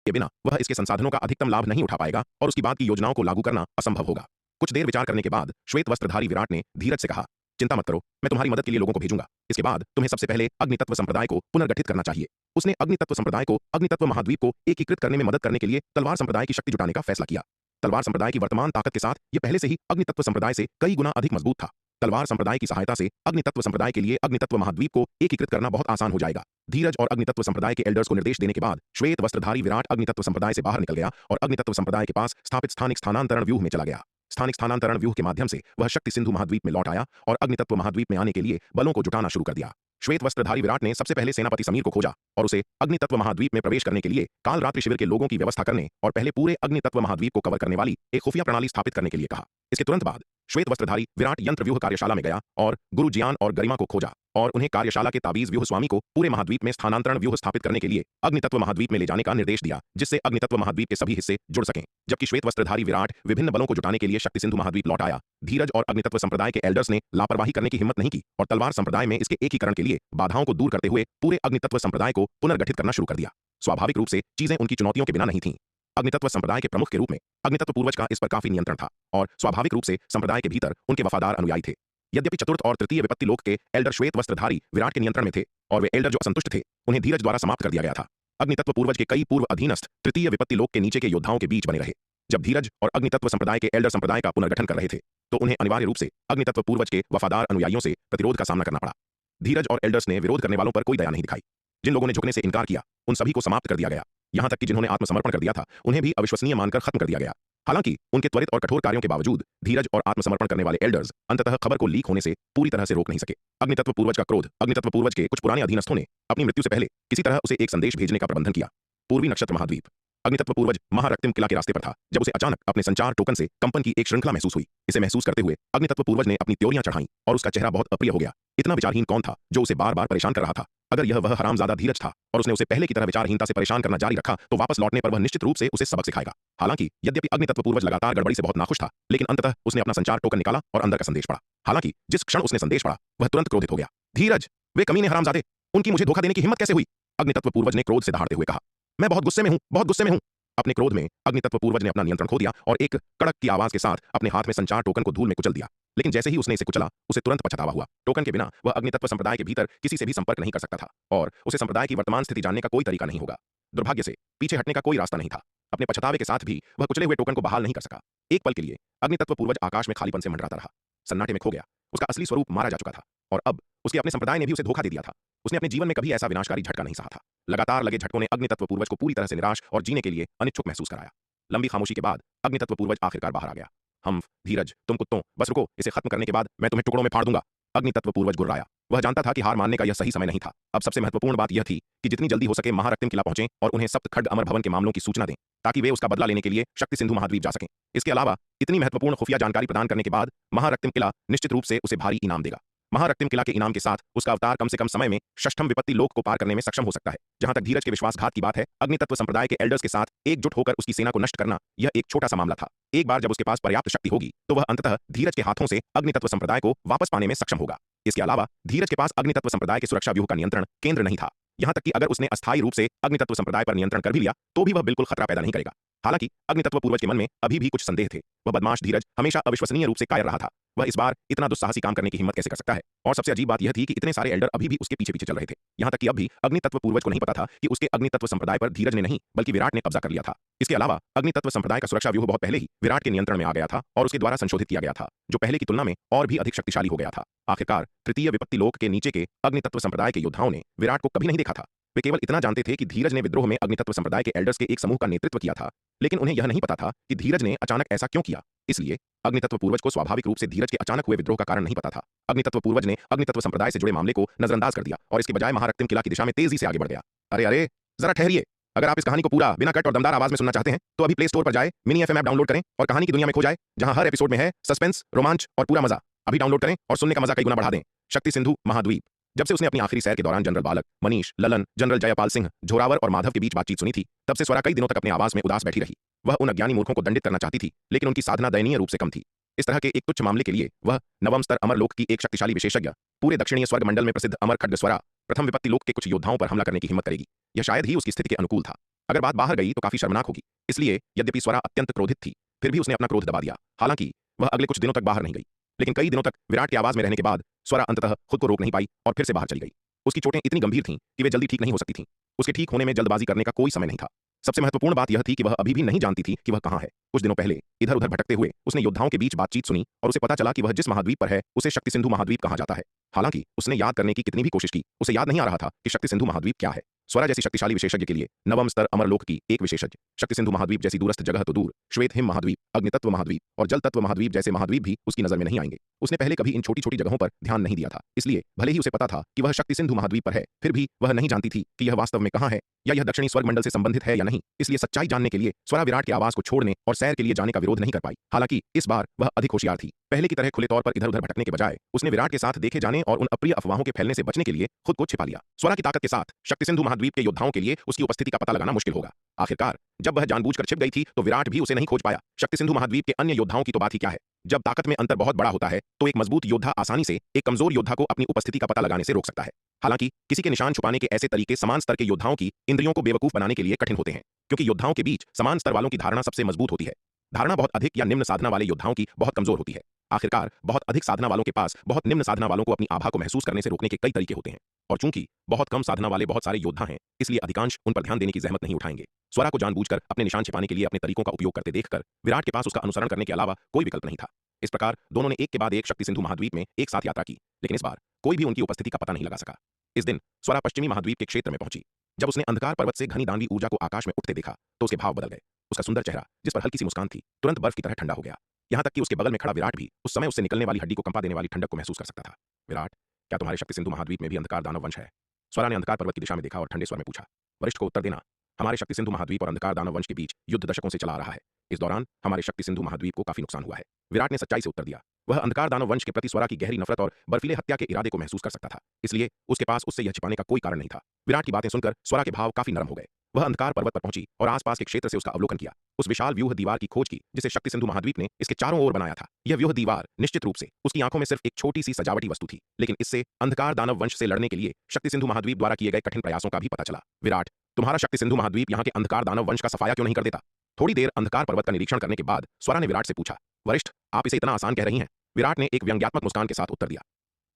के बिना वह इसके संसाधनों का अधिकतम लाभ नहीं उठा पाएगा और उसकी बाद की योजनाओं को लागू करना असंभव होगा। कुछ देर विचार करने के बाद श्वेत वस्त्रधारी विराट ने धीरज से कहा, चिंता मत करो, मैं तुम्हारी मदद के लिए लोगों को भेजूंगा। इसके बाद तुम्हें सबसे पहले अग्नितत्व संप्रदाय को पुनर्गठित करना चाहिए। उसने अग्नितत्व संप्रदाय को अग्नितत्व महाद्वीप को एकीकृत करने में मदद करने के लिए तलवार संप्रदाय की शक्ति जुटाने का फैसला किया। तलवार संप्रदाय की वर्तमान ताकत के साथ यह पहले से ही अग्नितत्व संप्रदाय से कई गुना अधिक मजबूत था। तलवार संप्रदाय की सहायता से अग्नितत्व संप्रदाय के लिए अग्नितत्व महाद्वीप को एकीकृत करना बहुत आसान हो जाएगा। धीरज और अग्नितत्व संप्रदाय के एल्डर्स को निर्देश देने के बाद श्वेत वस्त्रधारी विराट अग्नितत्व संप्रदाय से बाहर निकल गया और अग्नितत्व संप्रदाय के पास स्थापित स्थानिक स्थानांतरण व्यूह में चला गया। स्थानिक स्थानांतरण व्यूह के माध्यम से वह शक्ति सिंधु महाद्वीप में लौट आया और अग्नितत्व महाद्वीप में आने के लिए बलों को जुटाना शुरू कर दिया। श्वेत वस्त्रधारी विराट ने सबसे पहले सेनापति समीर को खोजा और उसे अग्नितत्व महाद्वीप में प्रवेश करने के लिए काल रात्रि शिविर के लोगों की व्यवस्था करने और पहले पूरे अग्नितत्व महाद्वीप को कवर करने वाली एक खुफिया प्रणाली स्थापित करने के लिए कहा। इसके तुरंत बाद श्वेत वस्त्रधारी विराट यंत्र व्यूह कार्यशाला में गया और गुरु जियान और गरिमा को खोजा और उन्हें कार्यशाला के ताबीज व्यूह स्वामी को पूरे महाद्वीप में स्थानांतरण व्यूह स्थापित करने के लिए अग्नितत्व महाद्वीप में ले जाने का निर्देश दिया, जिससे अग्नितत्व महाद्वीप के सभी हिस्से जुड़ सकें। जबकि श्वेत वस्त्रधारी विराट विभिन्न बलों को जुटाने के लिए शक्ति सिंधु महाद्वीप लौट आया, धीरज और अग्नितत्व संप्रदाय के एल्डर्स ने लापरवाही करने की हिम्मत नहीं की और तलवार संप्रदाय में इसके एकीकरण के लिए बाधाओं को दूर करते हुए पूरे अग्नितत्व संप्रदाय को पुनर्गठित करना शुरू कर दिया। स्वाभाविक रूप से चीजें उनकी चुनौतियों के बिना नहीं थीं। अग्नितत्व संप्रदाय के प्रमुख के रूप में अग्नितत्व पूर्वज का इस पर काफी नियंत्रण था और स्वाभाविक रूप से संप्रदाय के भीतर उनके वफादार अनुयायी थे। यद्यपि चतुर्थ और तृतीय विपत्ति लोक के एल्डर श्वेत वस्त्रधारी विराट के नियंत्रण में थे और वे एल्डर जो असंतुष्ट थे उन्हें धीरज द्वारा समाप्त कर दिया गया था। अग्नितत्व पूर्वज के कई पूर्व अधीनस्थ तृतीय विपत्ति लोक के नीचे के योद्धाओं के बीच बने रहे। जब धीरज और अग्नितत्व संप्रदाय के एल्डर संप्रदाय का पुनर्गठन कर रहे थे तो उन्हें अनिवार्य रूप से अग्नितत्व पूर्वज के वफादार अनुयायियों से प्रतिरोध का सामना करना पड़ा। धीरज और एल्डर्स ने विरोध करने वालों पर कोई दया नहीं दिखाई। जिन लोगों ने झुकने से इनकार किया उन सभी को समाप्त कर दिया गया, यहां तक कि जिन्होंने आत्मसमर्पण कर दिया था उन्हें भी अविश्वसनीय मानकर खत्म कर दिया गया। हालांकि उनके त्वरित और कठोर कार्यों के बावजूद धीरज और आत्मसमर्पण करने वाले एल्डर्स अंततः खबर को लीक होने से पूरी तरह से रोक नहीं सके। अग्नितत्व पूर्वज का क्रोध, अग्नितत्व पूर्वज के कुछ पुराने अधीनस्थों ने अपनी मृत्यु से पहले किसी तरह उसे एक संदेश भेजने का प्रबंधन किया। पूर्वी नक्षत्र महाद्वीप अग्नितत्व पूर्वज महारक्तिम किला के रास्ते पर था जब उसे अचानक अपने संचार टोकन से कंपन की एक श्रृंखला महसूस हुई। इसे महसूस करते हुए अग्नितत्व पूर्वज ने अपनी त्योरियां चढ़ाई और उसका चेहरा बहुत अप्रिय हो गया। इतना विचारहीन कौन था जो उसे बार बार परेशान कर रहा था? अगर यह वह हरामजादा धीरज था और उसने उसे पहले की तरह विचारहीनता से परेशान करना जारी रखा तो वापस लौटने पर वह निश्चित रूप से उसे सबक सिखाएगा। हालांकि यद्यपि अग्नितत्व पूर्वज लगातार गड़बड़ी से बहुत नाखुश था, लेकिन अंततः उसने अपना संचार टोकन निकाला और अंदर का संदेश पढ़ा। हालांकि जिस क्षण उसने संदेश पढ़ा वह तुरंत क्रोधित हो गया। धीरज, वे कमीने हरामजादे, उनकी मुझे धोखा देने की हिम्मत कैसे हुई? अग्नितत्व पूर्वज ने क्रोध से दहाड़ते हुए कहा। मैं बहुत गुस्से में हूं, बहुत गुस्से में हूं। अपने क्रोध में अग्नितत्व पूर्वज ने अपना नियंत्रण खो दिया और एक कड़क की आवाज के साथ अपने हाथ में संचार टोकन को धूल में कुचल दिया। लेकिन जैसे ही उसने इसे कुचला उसे तुरंत पछतावा हुआ। टोकन के बिना वह अग्नितत्व संप्रदाय के भीतर किसी से भी संपर्क नहीं कर सकता था और उसे संप्रदाय की वर्तमान स्थिति जानने का कोई तरीका नहीं होगा। दुर्भाग्य से पीछे हटने का कोई रास्ता नहीं था। अपने पछतावे के साथ भी वह कुचले हुए टोकन को बहाल नहीं कर सका। एक पल के लिए अग्नितत्व पूर्वज आकाश में खालीपन से मंडराता रहा। सन्नाटे में खो गया। उसका असली स्वरूप मारा जा चुका था और अब उसके अपने संप्रदाय ने भी उसे धोखा दे दिया था। उसने अपने जीवन में कभी ऐसा विनाशकारी झटका नहीं सहा था। लगातार लगे झटकों ने अग्नितत्व पूर्वज को पूरी तरह से निराश और जीने के लिए अनिच्छुक महसूस कराया। लंबी खामोशी के बाद अग्नितत्व पूर्वज आखिरकार बाहर आ गया। हम, धीरज, तुम कुत्तों, बस रुको, इसे खत्म करने के बाद मैं तुम्हें टुकड़ों में फाड़ दूंगा। अग्नितत्व पूर्वज गुर्राया। वह जानता था कि हार मानने का यह सही समय नहीं था। अब सबसे महत्वपूर्ण बात यह थी कि जितनी जल्दी हो सके महारक्तिम किला पहुंचें और उन्हें सप्त खड्ग अमर भवन के मामलों की सूचना दें ताकि वे उसका बदला लेने के लिए शक्ति सिंधु महाद्वीप जा सकें। इसके अलावा इतनी महत्वपूर्ण खुफिया जानकारी प्रदान करने के बाद महारक्तिम किला निश्चित रूप से उसे भारी इनाम देगा। महारक्तिम किला के इनाम के साथ उसका अवतार कम से कम समय में षष्ठम विपत्ति लोक को पार करने में सक्षम हो सकता है। जहां तक धीरज के विश्वासघात की बात है, अग्नितत्व संप्रदाय के एल्डर्स के साथ एकजुट होकर उसकी सेना को नष्ट करना यह एक छोटा सा मामला था। एक बार जब उसके पास पर्याप्त शक्ति होगी तो वह अंततः धीरज के हाथों से अग्नितत्व संप्रदाय को वापस पाने में सक्षम होगा। इसके अलावा धीरज के पास अग्नितत्व संप्रदाय के सुरक्षा व्यूह का नियंत्रण केंद्र नहीं था। यहां तक कि अगर उसने अस्थायी रूप से अग्नितत्व संप्रदाय पर नियंत्रण कर भी लिया तो भी वह बिल्कुल खतरा पैदा नहीं करेगा। हालांकि अग्नितत्व पूर्वज के मन में अभी भी कुछ संदेह थे। वह बदमाश धीरज हमेशा अविश्वसनीय रूप से कायर रहा था। वह इस बार इतना दुस्साहसी काम करने की हिम्मत कैसे कर सकता है? और सबसे अजीब बात यह थी कि इतने सारे एल्डर अभी भी उसके पीछे पीछे चल रहे थे। यहां तक कि अब भी अग्नितत्व पूर्वज को नहीं पता था कि उसके अग्नितत्व संप्रदाय पर धीरज ने नहीं बल्कि विराट ने कब्जा कर लिया था। इसके अलावा अग्नितत्व संप्रदाय का सुरक्षा व्यूह बहुत पहले ही विराट के नियंत्रण में आ गया था और उसके द्वारा संशोधित किया गया था, जो पहले की तुलना में और भी अधिक शक्तिशाली हो गया था। आखिरकार तृतीय विपत्ति लोक के नीचे के अग्नितत्व संप्रदाय के योद्धाओं ने विराट को कभी नहीं देखा था। वे केवल इतना जानते थे कि धीरज ने विद्रोह में अग्नितत्व संप्रदाय के एल्डर्स के एक समूह का नेतृत्व किया था, लेकिन उन्हें यह नहीं पता था कि धीरज ने अचानक ऐसा क्यों किया। इसलिए अग्नितत्व पूर्वज को स्वाभाविक रूप से धीरज के अचानक हुए विद्रोह का कारण नहीं पता था। अग्नितत्व पूर्वज ने अग्नितत्व संप्रदाय से जुड़े मामले को नजरअंदाज कर दिया और इसके बजाय महारक्तिम किला की दिशा में तेजी से आगे बढ़ गया। अरे जरा ठहरिए। अगर आप इस कहानी को पूरा बिना कट और दमदार आवाज में सुनना चाहते हैं तो अभी प्ले स्टोर पर जाए, मिनी एफएम ऐप डाउनलोड करें और कहानी की दुनिया में खो जाए, जहां हर एपिसोड में है सस्पेंस, रोमांच और पूरा मजा। अभी डाउनलोड करें और सुनने का मजा कई गुना बढ़ा दें। शक्ति सिंधु महाद्वीप। जब से उसने अपनी आखिरी सैर के दौरान जनरल बालक, मनीष, ललन, जनरल जयपाल सिंह, झोरावर और माधव के बीच बातचीत सुनी थी, तब से स्वरा कई दिनों तक अपने आवास में उदास बैठी रही। वह उन अज्ञानी मूर्खों को दंडित करना चाहती थी, लेकिन उनकी साधना दयनीय रूप से कम थी। इस तरह के एक तुच्छ मामले के लिए वह नवम स्तर अमरलोक की एक शक्तिशाली विशेषज्ञ, पूरे दक्षिणीय स्वर्ग मंडल में प्रसिद्ध अमर खड्ग स्वरा, प्रथम विपत्ति लोक के कुछ योद्धाओं पर हमला करने की हिम्मत करेगी। यह शायद ही उसकी स्थिति के अनुकूल था। अगर बात बाहर गई तो काफी शर्मनाक होगी। इसलिए यद्यपि स्वरा अत्यंत क्रोधित थी, फिर भी उसने अपना क्रोध दबा दिया। हालांकि वह अगले कुछ दिनों तक बाहर नहीं गई, लेकिन कई दिनों तक विराट की आवाज में रहने के बाद स्वरा अंततः खुद को रोक नहीं पाई और फिर से बाहर चली गई। उसकी चोटें इतनी गंभीर थीं कि वे जल्दी ठीक नहीं हो सकती थीं। उसके ठीक होने में जल्दबाजी करने का कोई समय नहीं था। सबसे महत्वपूर्ण बात यह थी कि वह अभी भी नहीं जानती थी कि वह कहाँ है। कुछ दिनों पहले इधर उधर भटकते हुए उसने योद्धाओं के बीच बातचीत सुनी और उसे पता चला कि वह जिस महाद्वीप पर है उसे शक्ति सिंधु महाद्वीप कहा जाता है। हालांकि उसने याद करने की कितनी भी कोशिश की, उसे याद नहीं आ रहा था कि शक्ति सिंधु महाद्वीप क्या है। स्वरा जैसी शक्तिशाली विशेषज्ञ के लिए नवम स्तर अमरलोक की एक विशेषज्ञ, शक्ति सिंधु महाद्वीप जैसी दूरस्थ जगह तो दूर, श्वेत हिम महाद्वीप, अग्नितत्व महाद्वीप और जल तत्व महाद्वीप जैसे महाद्वीप भी उसकी नजर में नहीं आएंगे। उसने पहले कभी इन छोटी छोटी जगहों पर ध्यान नहीं दिया था, इसलिए भले ही उसे पता था कि वह शक्ति सिंधु महाद्वीप पर है, फिर भी वह नहीं जानती थी कि यह वास्तव में कहाँ है या यह दक्षिणी स्वर्ग मंडल से संबंधित है या नहीं। इसलिए सच्चाई जानने के लिए स्वरा विराट की आवाज को छोड़ने और सैर के लिए जाने का विरोध नहीं कर पाई। हालांकि इस बार वह अधिक होशियार थी। पहले की तरह खुले तौर पर इधर उधर भटकने के बजाय उसने विराट के साथ देखे जाने और उन अप्रिय अफवाहों के फैलने से बचने के लिए खुद को छिपा लिया। स्वरा की ताकत के साथ शक्ति सिंधु महाद्वीप के योद्धाओं के लिए उसकी उपस्थिति का पता लगाना मुश्किल होगा। आखिरकार जब वह जानबूझकर छिप गई थी तो विराट भी उसे नहीं खोज पाया। शक्ति सिंधु महाद्वीप के अन्य योद्धाओं की तो बात ही क्या है। जब ताकत में अंतर बहुत बड़ा होता है तो एक मजबूत योद्धा आसानी से एक कमजोर योद्धा को अपनी उपस्थिति का पता लगाने से रोक सकता है। हालांकि किसी के निशान छुपाने के ऐसे तरीके समान स्तर के योद्धाओं की इंद्रियों को बेवकूफ बनाने के लिए कठिन होते हैं, क्योंकि योद्धाओं के बीच समान स्तर वालों की धारणा सबसे मजबूत होती है। धारणा बहुत अधिक या निम्न साधना वाले योद्धाओं की बहुत कमजोर होती है। आखिरकार बहुत अधिक साधना वालों के पास बहुत निम्न साधना वालों को अपनी आभा को महसूस करने से रोकने के कई तरीके होते हैं, और चूंकि बहुत कम साधना वाले बहुत सारे योद्धा हैं, इसलिए अधिकांश उन पर ध्यान देने की जहमत नहीं उठाएंगे। स्वरा को जानबूझकर अपने निशान छिपाने के लिए अपने तरीकों का उपयोग करते देखकर विराट के पास उसका अनुसरण करने के अलावा कोई विकल्प नहीं था। इस प्रकार दोनों ने एक के बाद एक शक्ति सिंधु महाद्वीप में एक साथ यात्रा की, लेकिन इस बार कोई भी उनकी उपस्थिति का पता नहीं लगा सका। इस दिन स्वरा पश्चिमी महाद्वीप के क्षेत्र में पहुंची। जब उसने अंधकार पर्वत से घनी दानवी ऊर्जा को आकाश में उठते देखा तो उसके भाव बदल गए। उसका सुंदर चेहरा, जिस पर हल्की सी मुस्कान थी, तुरंत बर्फ की तरह ठंडा हो गया। यहां तक कि उसके बगल में खड़ा विराट भी उस समय उससे निकलने वाली हड्डी को कंपा देने वाली ठंडक को महसूस कर सकता था। विराट, क्या तुम्हारे शक्ति सिंधु महाद्वीप में भी अंधकार दानव वंश है? स्वरा ने अंधकार पर्वत की दिशा में देखा और ठंडे स्वर में पूछा। वरिष्ठ को उत्तर देना, हमारे शक्ति सिंधु महाद्वीप और अंधकार दानव वंश के बीच युद्ध दशकों से चला आ रहा है। इस दौरान हमारे शक्ति सिंधु महाद्वीप को काफी नुकसान हुआ है। विराट ने सच्चाई से उत्तर दिया। वह अंधकार दानव वंश के प्रति स्वरा की गहरी नफरत और बर्फीले हत्या के इरादे को महसूस कर सकता था, इसलिए उसके पास उससे यह छिपाने का कोई कारण नहीं था। विराट की बातें सुनकर स्वरा के भाव काफी नरम हो गए। वह अंधकार पर्वत पर पहुंची और आसपास के क्षेत्र से उसका अवलोकन किया। उस विशाल व्यूह दीवार की खोज की जिसे शक्ति सिंधु महाद्वीप ने इसके चारों ओर बनाया था। यह व्यूह दीवार निश्चित रूप से उसकी आंखों में सिर्फ एक छोटी सी सजावटी वस्तु थी, लेकिन इससे अंधकार दानव वंश से लड़ने के लिए शक्ति सिंधु महाद्वीप द्वारा किए गए कठिन प्रयासों का भी पता चला। विराट, तुम्हारा शक्ति सिंधु महाद्वीप यहाँ के अंधकार दानव वंश का सफाया क्यों नहीं कर देता? थोड़ी देर अंधकार पर्वत का निरीक्षण करने के बाद स्वरा ने विराट से पूछा। वरिष्ठ, आप इसे इतना आसान कह रही हैं? विराट ने एक व्यंग्यात्मक मुस्कान के साथ उत्तर दिया।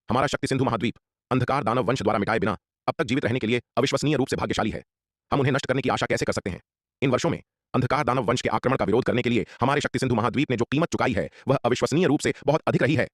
हमारा शक्ति सिंधु महाद्वीप अंधकार दानव वंश द्वारा मिटाए बिना अब तक जीवित रहने के लिए अविश्वसनीय रूप से भाग्यशाली है। हम उन्हें नष्ट करने की आशा कैसे कर सकते हैं? इन वर्षों में अंधकार दानव वंश के आक्रमण का विरोध करने के लिए हमारे शक्ति सिंधु महाद्वीप ने जो कीमत चुकाई है वह अविश्वसनीय रूप से बहुत अधिक रही है।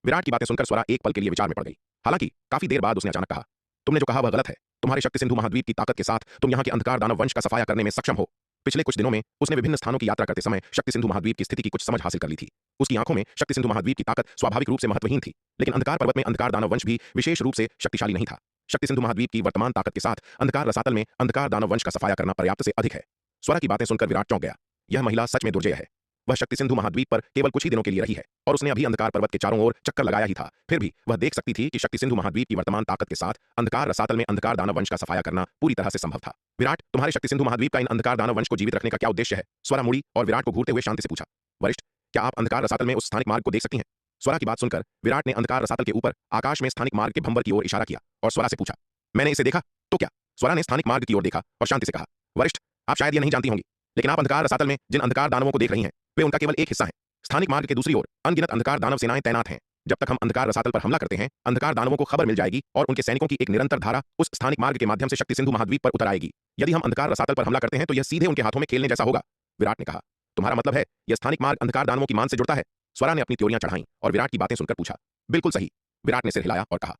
विराट की बातें सुनकर स्वरा एक पल के लिए विचार में पड़ गई। हालांकि काफी देर बाद उसने अचानक कहा, तुमने जो कहा वह गलत है। तुम्हारे शक्ति सिंधु महाद्वीप की ताकत के साथ तुम यहाँ के अंधकार दानव वंश का सफाया करने में सक्षम हो। पिछले कुछ दिनों में उसने विभिन्न स्थानों की यात्रा करते समय शक्ति सिंधु महाद्वीप की स्थिति की कुछ समझ हासिल कर ली थी। उसकी आंखों में शक्ति सिंधु महाद्वीप की ताकत स्वाभाविक रूप से महत्वहीन थी, लेकिन अंधकार पर्वत में अंधकार दानव वंश भी विशेष रूप से शक्तिशाली नहीं था। शक्ति सिंधु महाद्वीप की वर्तमान ताकत के साथ अंधकार रसातल में अंधकार दानव वंश का सफाया करना पर्याप्त से अधिक है। स्वरा की बातें सुनकर विराट चौंक गया। यह महिला सच में दुर्जय है। वह शक्ति सिंधु महाद्वीप पर केवल कुछ ही दिनों के लिए रही है और उसने अभी अंधकार पर्वत के चारों ओर चक्कर लगाया ही था। फिर भी वह देख सकती थी कि शक्ति सिंधु महाद्वीप की वर्तमान ताकत के साथ अंधकार रसातल में अंधकार दानव वंश का सफाया करना पूरी तरह से संभव था। विराट, तुम्हारे शक्ति सिंधु महाद्वीप का इन अंधकार दानव वंश को जीवित रखने का क्या उद्देश्य है? स्वरा मुड़ी और विराट को घूरते हुए शांति से पूछा। वरिष्ठ, क्या आप अंधकार रसातल में उस स्थानिक मार्ग को देख सकती हैं? स्वरा की बात सुनकर विराट ने अंधकार रसातल के ऊपर आकाश में स्थानिक मार्ग के भंवर की ओर इशारा किया और स्वरा से पूछा, मैंने इसे देखा तो क्या? स्वरा ने स्थानिक मार्ग की ओर देखा और शांति से कहा, वरिष्ठ, आप शायद यह नहीं जानती होंगी, लेकिन आप अंधकार रसातल में जिन अंधकार दानवों को देख रही हैं वे उनका केवल एक हिस्सा है। स्थानिक मार्ग के दूसरी ओर अनगिनत अंधकार दानव सेनाएं तैनात हैं। जब तक हम अंधकार रसातल पर हमला करते हैं, अंधकार दानवों को खबर मिल जाएगी और उनके सैनिकों की एक निरंतर धारा उस स्थानिक मार्ग के माध्यम से शक्ति सिंधु महाद्वीप पर उतर आएगी। यदि हम अंधकार रसातल पर हमला करते हैं तो यह सीधे उनके हाथों में खेलने जैसा होगा। विराट ने कहा, तुम्हारा मतलब है यह स्थानिक मार्ग अंधकार दानवों की मान से जुड़ता है? स्वरा ने अपनी त्योरियां चढ़ाई और विराट की बातें सुनकर पूछा। बिल्कुल सही। विराट ने सिर हिलाया और कहा,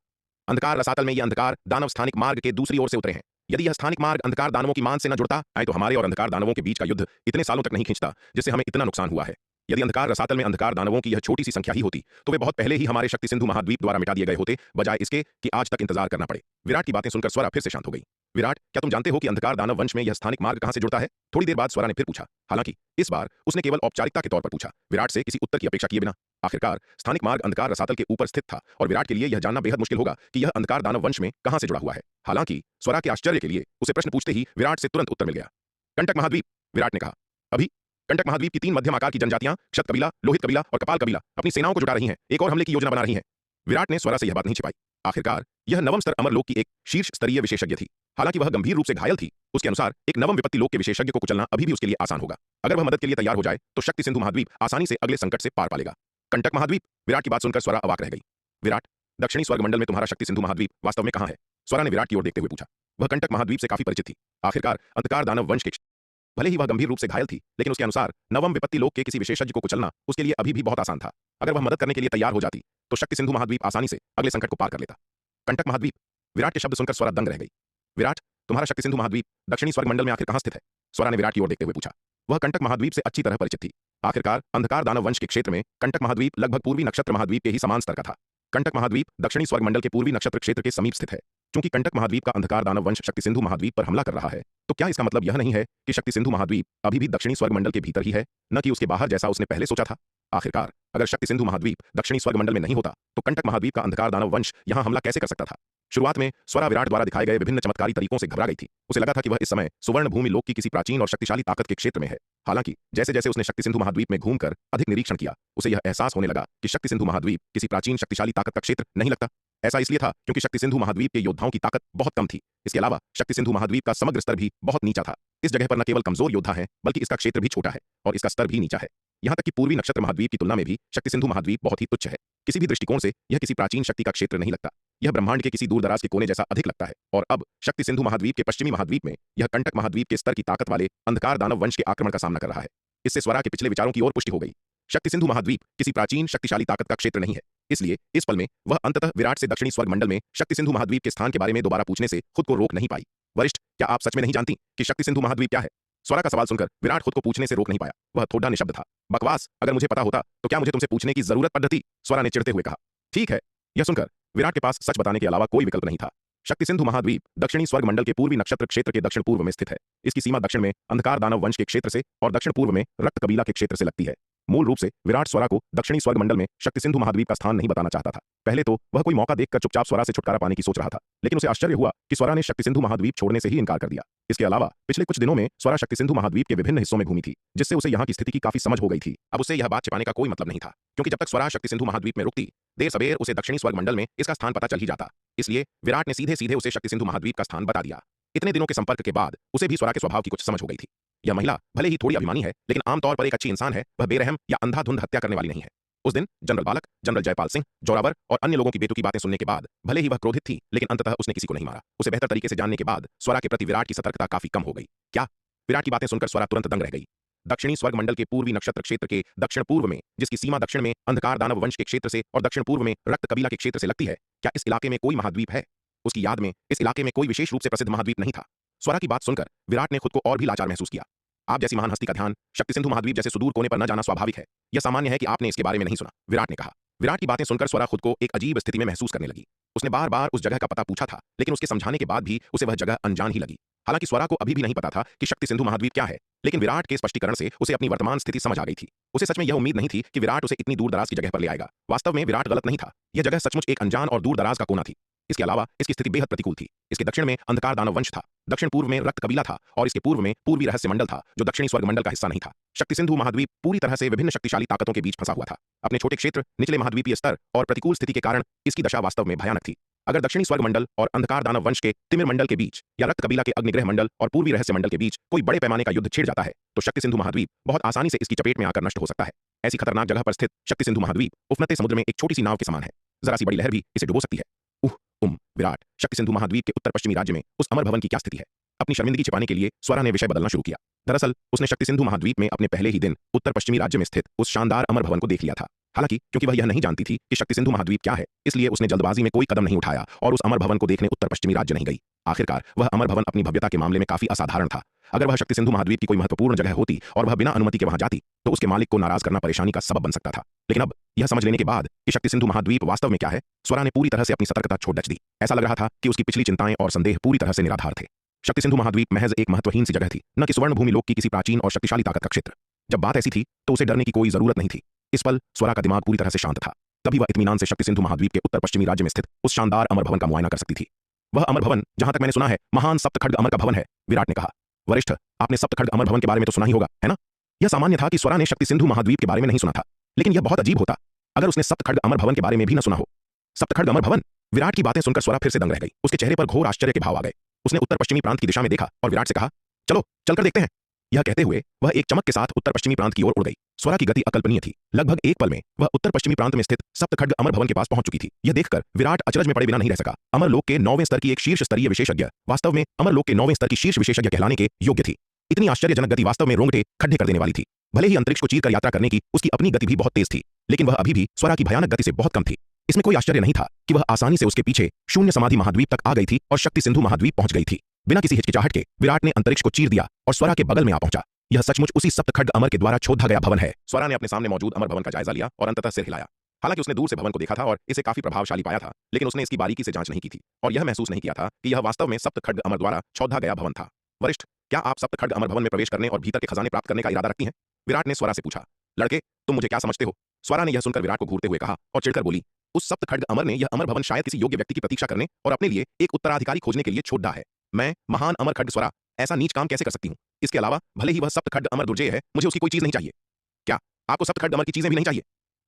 अंधकार रसातल में यह अंधकार दानव स्थानिक मार्ग के दूसरी ओर से उतरे हैं। यदि यह स्थानिक मार्ग अंधकार दानवों की मान से न जुड़ता तो हमारे और अंधकार दानवों के बीच का युद्ध इतने सालों तक नहीं खींचता जिससे हमें इतना नुकसान हुआ है। यदि अंधकार रसातल में अंधकार दानवों की यह छोटी सी संख्या ही होती तो वे बहुत पहले ही हमारे शक्ति सिंधु महाद्वीप द्वारा मिटा दिए गए होते, बजाय इसके कि आज तक इंतजार करना पड़े। विराट की बातें सुनकर स्वरा फिर से शांत हो गई। विराट, क्या तुम जानते हो कि अंधकार दानव वंश में यह स्थानिक मार्ग कहां से जुड़ता है? थोड़ी देर बाद स्वरा ने फिर पूछा। हालांकि इस बार उसने केवल औपचारिकता के तौर पर पूछा, विराट से किसी उत्तर की अपेक्षा किए बिना। आखिरकार स्थानिक मार्ग अंधकार रसातल के ऊपर स्थित था और विराट के लिए यह जानना बेहद मुश्किल होगा कि यह अंधकार दानव वंश में कहां से जुड़ा हुआ है। हालांकि स्वरा के आश्चर्य के लिए उसे प्रश्न पूछते ही विराट से तुरंत उत्तर मिल गया। कंटक महाद्वीप, विराट ने कहा। अभी कंटक महाद्वीप की 3 मध्यम आकार की जनजातियां क्षत कबीला, लोहित कबीला और कपाल कबीला अपनी सेनाओं को जुटा रही हैं, एक और हमले की योजना बना रही हैं। विराट ने स्वरा से यह बात नहीं छिपाई। आखिरकार यह नवम स्तर अमरलोक की एक शीर्ष स्तरीय विशेषज्ञ थी। हालांकि वह गंभीर रूप से घायल थी, उसके अनुसार एक नवम विपत्ति लोक के विशेषज्ञ को कुचलना अभी भी उसके लिए आसान होगा। अगर वह मदद के लिए तैयार हो जाए तो शक्ति सिंधु महाद्वीप आसानी से अगले संकट से पार पालेगा। कंटक महाद्वीप। विराट की बात सुनकर स्वरा अवाक रह गई। विराट, दक्षिणी स्वर्ग मंडल में तुम्हारा शक्ति सिंधु महाद्वीप वास्तव में कहाँ है? स्वरा ने विराट की ओर देखते हुए पूछा। वह कंटक महाद्वीप से काफी परिचित थी। आखिरकार अंधकार दानव वंश के भले ही वह गंभीर रूप से घायल थी, लेकिन उसके अनुसार नवम विपत्ति लोक के किसी विशेषज्ञ को कुचलना उसके लिए अभी भी बहुत आसान था। अगर वह मदद करने के लिए तैयार हो जाती तो शक्ति सिंधु महाद्वीप आसानी से अगले संकट को पार कर लेता। कंटक महाद्वीप। विराट के शब्द सुनकर स्वरा दंग रह गई। विराट, तुम्हारा शक्ति सिंधु महाद्वीप दक्षिणी स्वर्ग मंडल में आखिर कहां स्थित है? स्वरा ने विराट की ओर देखते हुए पूछा। वह कंटक महाद्वीप से अच्छी तरह परिचित थी। आखिरकार अंधकार दानव वंश के क्षेत्र में कंटक महाद्वीप लगभग पूर्वी नक्षत्र महाद्वीप के ही समान स्तर का था। कंटक महाद्वीप दक्षिणी स्वर्ग मंडल के पूर्वी नक्षत्र क्षेत्र के समीप स्थित है। चूंकि कंटक महाद्वीप का अंधकार दानव वंश शक्ति सिंधु महाद्वीप पर हमला कर रहा है, तो क्या इसका मतलब यह नहीं है कि शक्ति सिंधु महाद्वीप अभी भी दक्षिणी स्वर्ग मंडल के भीतर ही है, न कि उसके बाहर जैसा उसने पहले सोचा था? आखिरकार अगर शक्ति सिंधु महाद्वीप दक्षिणी स्वर्ग मंडल में नहीं होता तो कंटक महाद्वीप का अंधकार दानव वंश यहां हमला कैसे कर सकता था? शुरुआत में स्वरा विराट द्वारा दिखाए गए विभिन्न चमत्कारी तरीकों से घबरा गई थी। उसे लगा था कि वह इस समय सुवर्ण भूमि लोक की किसी प्राचीन और शक्तिशाली ताकत के क्षेत्र में है। हालांकि जैसे जैसे उसने शक्ति सिंधु महाद्वीप में घूमकर अधिक निरीक्षण किया, उसे यह एहसास होने लगा कि शक्ति सिंधु महाद्वीप किसी प्राचीन शक्तिशाली ताकत का क्षेत्र नहीं लगता। ऐसा इसलिए था क्योंकि शक्ति सिंधु महाद्वीप के योद्धाओं की ताकत बहुत कम थी। इसके अलावा शक्ति सिंधु महाद्वीप का समग्र स्तर भी बहुत नीचा था। इस जगह पर न केवल कमजोर योद्धा हैं, बल्कि इसका क्षेत्र भी छोटा है और इसका स्तर भी नीचा है। यहां तक कि पूर्वी नक्षत्र महाद्वीप की तुलना में भी शक्ति सिंधु महाद्वीप बहुत ही तुच्छ है। किसी भी दृष्टिकोण से यह किसी प्राचीन शक्ति का क्षेत्र नहीं लगता। यह ब्रह्मांड के किसी दूरदराज के कोने जैसा अधिक लगता है। और अब शक्ति सिंधु महाद्वीप के पश्चिमी महाद्वीप में यह कंटक महाद्वीप के स्तर की ताकत वाले अंधकार दानव वंश के आक्रमण का सामना कर रहा है। इससे स्वरा के पिछले विचारों की ओर पुष्टि हो गई। शक्ति सिंधु महाद्वीप किसी प्राचीन शक्तिशाली ताकत का क्षेत्र नहीं है। इसलिए इस पल में वह अंततः विराट से दक्षिणी स्वर्ग मंडल में शक्ति सिंधु महाद्वीप के स्थान के बारे में दोबारा पूछने से खुद को रोक नहीं पाई। वरिष्ठ, क्या आप सच में नहीं जानती कि शक्ति सिंधु महाद्वीप क्या है? स्वरा का सवाल सुनकर विराट खुद को पूछने से रोक नहीं पाया। वह थोड़ा निशब्द था। बकवास, अगर मुझे पता होता तो क्या मुझे तुमसे पूछने की जरूरत पड़ती? स्वरा ने चिढ़ते हुए कहा। ठीक है। यह सुनकर विराट के पास सच बताने के अलावा कोई विकल्प नहीं था। शक्ति सिंधु महाद्वीप दक्षिणी स्वर्ग मंडल के पूर्वी नक्षत्र क्षेत्र के दक्षिण पूर्व में स्थित है। इसकी सीमा दक्षिण में अंधकार दानव वंश के क्षेत्र से और दक्षिण पूर्व में रक्त कबीला के क्षेत्र से लगती है। मूल रूप से विराट स्वरा को दक्षिणी स्वर्ग मंडल में शक्ति सिंधु महाद्वीप का स्थान नहीं बताना चाहता था। पहले तो वह कोई मौका देखकर चुपचाप स्वरा से छुटकारा पाने की सोच रहा था, लेकिन उसे आश्चर्य हुआ कि स्वरा ने शक्ति सिंधु महाद्वीप छोड़ने से ही इनकार कर दिया। इसके अलावा पिछले कुछ दिनों में स्वरा शक्ति सिंधु महाद्वीप के विभिन्न हिस्सों में घूमी थी, जिससे उसे यहाँ की स्थिति की काफी समझ हो गई थी। अब उसे यह बात छिपाने का कोई मतलब नहीं था, क्योंकि जब तक स्वरा शक्ति सिंधु महाद्वीप में रुकती, देर सवेर उसे दक्षिणी स्वर्ग मंडल में इसका स्थान पता चल ही जाता। इसलिए विराट ने सीधे सीधे उसे शक्ति सिंधु महाद्वीप का स्थान बता दिया। इतने दिनों के संपर्क के बाद उसे भी स्वरा के स्वभाव की कुछ समझ हो गई थी। यह महिला भले ही थोड़ी अभिमानी है, लेकिन आमतौर पर एक अच्छी इंसान है। वह बेरहम या अंधाधुंध हत्या करने वाली नहीं है। उस दिन जनरल बालक, जनरल जयपाल सिंह, जोरावर और अन्य लोगों की बेतुकी बातें सुनने के बाद भले ही वह क्रोधित थी, लेकिन अंततः उसने किसी को नहीं मारा। उसे बेहतर तरीके से जानने के बाद स्वरा के प्रति विराट की सतर्कता काफी कम हो गई। क्या? विराट की बातें सुनकर स्वरा तुरंत दंग रह गई। दक्षिणी स्वर्ग मंडल के पूर्वी नक्षत्र क्षेत्र के दक्षिण पूर्व में, जिसकी सीमा दक्षिण में अंधकार दानव वंश के क्षेत्र से और दक्षिण पूर्व में रक्त कबीला के क्षेत्र से लगती है, क्या इस इलाके में कोई महाद्वीप है? उसकी याद में इस इलाके में कोई विशेष रूप से प्रसिद्ध महाद्वीप नहीं था। स्वरा की बात सुनकर विराट ने खुद को और भी लाचार महसूस किया। आप जैसी महान हस्ती का ध्यान शक्ति सिंधु महाद्वीप जैसे सुदूर कोने पर न जाना स्वाभाविक है। यह सामान्य है कि आपने इसके बारे में नहीं सुना, विराट ने कहा। विराट की बातें सुनकर स्वरा खुद को एक अजीब स्थिति में महसूस करने लगी। उसने बार बार उस जगह का पता पूछा था, लेकिन उसके समझाने के बाद भी उसे वह जगह अनजान ही लगी। हालांकि स्वरा को अभी भी नहीं पता था कि शक्ति सिंधु महाद्वीप क्या है, लेकिन विराट के स्पष्टीकरण से उसे अपनी वर्तमान स्थिति समझ आ गई थी। उसे सच में यह उम्मीद नहीं थी कि विराट उसे इतनी दूर दराज की जगह पर ले आएगा। वास्तव में विराट गलत नहीं था। यह जगह सचमुच एक अनजान और दूर दराज का कोना थी। इसके अलावा इसकी स्थिति बेहद प्रतिकूल थी। इसके दक्षिण में अंधकार दानव वंश था, दक्षिण पूर्व में रक्त कबीला था और इसके पूर्व में पूर्वी रहस्य मंडल था, जो दक्षिणी स्वर्ग मंडल का हिस्सा नहीं था। शक्ति सिंधु महाद्वीप पूरी तरह से विभिन्न शक्तिशाली ताकतों के बीच फंसा हुआ था। अपने छोटे क्षेत्र, निचले महाद्वीपीय स्तर और प्रतिकूल स्थिति के कारण इसकी दशा वास्तव में भयानक थी। अगर दक्षिणी स्वर्ग मंडल और अंधकार दानव वंश के तिमिर मंडल के बीच या रक्त कबीला के अग्निग्रह मंडल और पूर्वी रहस्य मंडल के बीच कोई बड़े पैमाने का युद्ध छिड़ जाता है, तो शक्ति सिंधु महाद्वीप बहुत आसानी से इसकी चपेट में आकर नष्ट हो सकता है। ऐसी खतरनाक जगह पर स्थित शक्ति सिंधु महाद्वीप उफनते समुद्र में एक छोटी सी नाव के समान है। जरा सी बड़ी लहर भी इसे डुबो सकती है। विराट, शक्ति सिंधु महाद्वीप के उत्तर पश्चिमी राज्य में उस अमर भवन की क्या स्थिति है? अपनी शर्मिंदगी छिपाने के लिए स्वरा ने विषय बदलना शुरू किया। दरअसल उसने शक्ति सिंधु महाद्वीप में अपने पहले ही दिन उत्तर पश्चिमी राज्य में स्थित उस शानदार अमर भवन को देख लिया था। हालांकि क्योंकि वह यह नहीं जानती थी कि शक्ति सिंधु महाद्वीप क्या है, इसलिए उसने जल्दबाजी में कोई कदम नहीं उठाया और उस अमर भवन को देखने उत्तर पश्चिमी राज्य नहीं गई। आखिरकार वह अमर भवन अपनी भव्यता के मामले में काफी असाधारण था। अगर वह शक्ति सिंधु महाद्वीप की कोई महत्वपूर्ण जगह होती और वह बिना अनुमति के वहां जाती, तो उसके मालिक को नाराज करना परेशानी का सबब बन सकता था। लेकिन अब यह समझ लेने के बाद कि शक्ति सिंधु महाद्वीप वास्तव में क्या है, स्वरा ने पूरी तरह से अपनी सतर्कता छोड़ दी। ऐसा लग रहा था कि उसकी पिछली चिंताएं और संदेह पूरी तरह से निराधार थे। शक्ति सिंधु महाद्वीप महज एक महत्वहीन सी जगह थी, न कि स्वर्ण भूमि लोक की किसी प्राचीन और शक्तिशाली ताकत का क्षेत्र। जब बात ऐसी थी तो उसे डरने की कोई जरूरत नहीं थी। इस पल स्वरा का दिमाग पूरी तरह से शांत था। तभी वह इत्मीनान से शक्ति सिंधु महाद्वीप के उत्तर पश्चिमी राज्य में स्थित उस शानदार अमर भवन का मुआयना कर सकती थी। वह अमर भवन, जहां तक मैंने सुना है, महान सप्तखड्ग अमर का भवन है, विराट ने कहा। वरिष्ठ, आपने सप्तखड्ग अमर भवन के बारे में तो सुना ही होगा, है ना? यह सामान्य था कि स्वरा ने शक्ति सिंधु महाद्वीप के बारे में नहीं सुना था, लेकिन यह बहुत अजीब होता अगर उसने सप्तखड्ग अमर भवन के बारे में भी न सुना हो। सप्तखड्ग अमर भवन? विराट की बातें सुनकर स्वरा फिर से दंग रह गई। उसके चेहरे पर घोर आश्चर्य के भाव आ गए। उसने उत्तर पश्चिमी प्रांत की दिशा में देखा और विराट से कहा, चलो चलकर देखते हैं। यह कहते हुए वह एक चमक के साथ उत्तर पश्चिमी प्रांत की ओर उड़ गई। स्वरा की गति अकल्पनीय थी। लगभग एक पल में वह उत्तर पश्चिमी प्रांत में स्थित सप्तखड्ग अमर भवन के पास पहुंच चुकी थी। यह देखकर विराट अचरज में पड़े बिना नहीं रह सका। अमरलोक के 9वें स्तर की एक शीर्ष स्तरीय विशेषज्ञ वास्तव में अमरलोक के 9वें स्तर की शीर्ष विशेषज्ञ कहलाने के योग्य थी। इतनी आश्चर्यजनक गति वास्तव में रोंगटे खड्डे कर देने वाली थी। भले ही अंतरिक्ष को चीरकर यात्रा करने की उसकी अपनी गति भी बहुत तेज थी, लेकिन वह अभी भी स्वरा की भयानक गति से बहुत कम थी। इसमें कोई आश्चर्य नहीं था कि वह आसानी से उसके पीछे शून्य समाधि महाद्वीप तक आ गई थी और शक्ति सिंधु महाद्वीप पहुंच गई थी। बिना किसी हिचकिचाहट के विराट ने अंतरिक्ष को चीर दिया और स्वरा के बगल में आ पहुंचा। यह सचमुच उसी सप्तखड्ग अमर के द्वारा खोदा गया भवन है। स्वरा ने अपने सामने मौजूद अमर भवन का जायजा लिया और अंततः सिर हिलाया। हालांकि उसने दूर से भवन को देखा था और इसे काफी प्रभावशाली पाया था, लेकिन उसने इसकी बारीकी से जांच नहीं की थी और यह महसूस नहीं किया था कि यह वास्तव में सप्तखड्ग अमर द्वारा खोदा गया भवन था। वरिष्ठ, क्या आप सप्तखड्ग अमर भवन में प्रवेश करने और भीतर के खजाने प्राप्त करने का इरादा रखती हैं? विराट ने स्वरा से पूछा। लड़के, तुम मुझे क्या समझते हो? स्वरा ने यह सुनकर विराट को घूरते हुए कहा और चिढ़कर बोली, उस सप्तखड्ग अमर ने यह अमर भवन शायद किसी योग्य व्यक्ति की प्रतीक्षा करने और अपने लिए एक उत्तराधिकारी खोजने के लिए छोड़ा है। मैं, महान अमर खड्ग स्वरा, ऐसा नीच काम कैसे कर सकती हूँ? इसके अलावा भले ही वह सप्तखड्ग अमर दुर्जेय है, मुझे उसकी कोई चीज नहीं चाहिए। क्या आपको सप्तखड्ग अमर की चीजें भी नहीं चाहिए?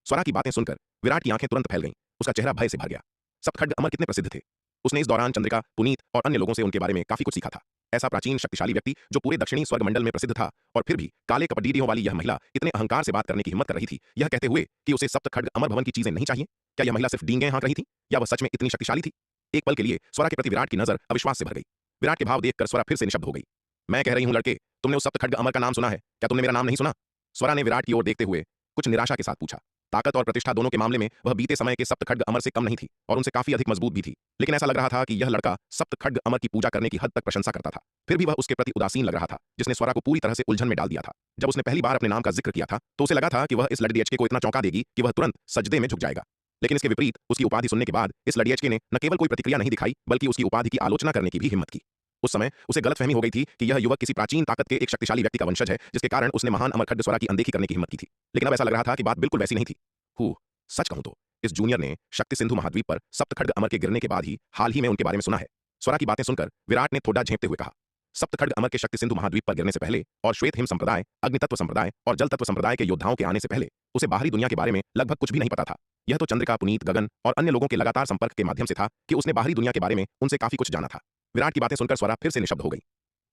स्वरा की बातें सुनकर विराट की आंखें तुरंत फैल गईं। उसका चेहरा भय से भर गया। सप्तखड्ग अमर कितने प्रसिद्ध थे। उसने इस दौरान चंद्रिका, पुनीत और अन्य लोगों से उनके बारे में काफी कुछ सीखा था। ऐसा प्राचीन शक्तिशाली व्यक्ति जो पूरे दक्षिणी स्वर्ग मंडल में प्रसिद्ध था, और फिर भी काले कपटीरियों वाली यह महिला इतने अहंकार से बात करने की हिम्मत कर रही थी, यह कहते हुए कि उसे सप्तखड्ग अमर भवन की चीजें नहीं चाहिए। क्या यह महिला सिर्फ डींगे हाँक रही थी या वह सच में इतनी शक्तिशाली थी? एक पल के लिए स्वरा के प्रति विराट की नजर अविश्वास से भर गई। विराट के भाव देखकर स्वरा फिर से निशब्द हो गई। मैं कह रही हूं लड़के, तुमने उस सप्तखड्ग अमर का नाम सुना है? क्या तुमने मेरा नाम नहीं सुना? स्वरा ने विराट की ओर देखते हुए कुछ निराशा के साथ पूछा। ताकत और प्रतिष्ठा दोनों के मामले में वह बीते समय के सप्तखड्ग अमर से कम नहीं थी और उनसे काफी अधिक मजबूत भी थी, लेकिन ऐसा लग रहा था कि यह लड़का सप्तखड्ग अमर की पूजा करने की हद तक प्रशंसा करता था। फिर भी वह उसके प्रति उदासीन लग रहा था, जिसने स्वरा को पूरी तरह से उलझन में डाल दिया था। जब उसने पहली बार अपने नाम का जिक्र किया था तो उसे लगा था कि वह इस लड़डीएचके को इतना चौंका देगी कि वह तुरंत सजदे में झुक जाएगा, लेकिन इसके विपरीत उसकी उपाधि सुनने के बाद इस लड़डीएचके ने न केवल कोई प्रतिक्रिया नहीं दिखाई, बल्कि उसकी उपाधि की आलोचना करने की भी हिम्मत की। उस समय उसे गलतफहमी हो गई थी कि यह युवक किसी प्राचीन ताकत के एक शक्तिशाली व्यक्ति का वंशज है, जिसके कारण उसने महान अमर खड्ग स्वरा की अनदेखी करने की हिम्मत की थी। लेकिन अब ऐसा लग रहा था कि बात बिल्कुल वैसी नहीं थी। सच कहूं तो इस जूनियर ने शक्ति सिंधु महाद्वीप पर सप्तखड्ग अमर के गिरने के बाद ही हाल ही में उनके बारे में सुना है। स्वरा की बातें सुनकर विराट ने थोड़ा झेंपते हुए कहा, सप्तखड्ग अमर के शक्ति सिंधु महाद्वीप पर गिरने से पहले और श्वेत हिम संप्रदाय, अग्नितत्व संप्रदाय और जल तत्व संप्रदाय के योद्धाओं के आने से पहले उसे बाहरी दुनिया के बारे में लगभग कुछ भी नहीं पता था। यह तो चंद्रिका, पुनीत, गगन और अन्य लोगों के लगातार संपर्क के माध्यम से था कि उसने बाहरी दुनिया के बारे में उनसे काफी कुछ जाना था। विराट की बातें सुनकर स्वरा फिर से निशब्द हो गई।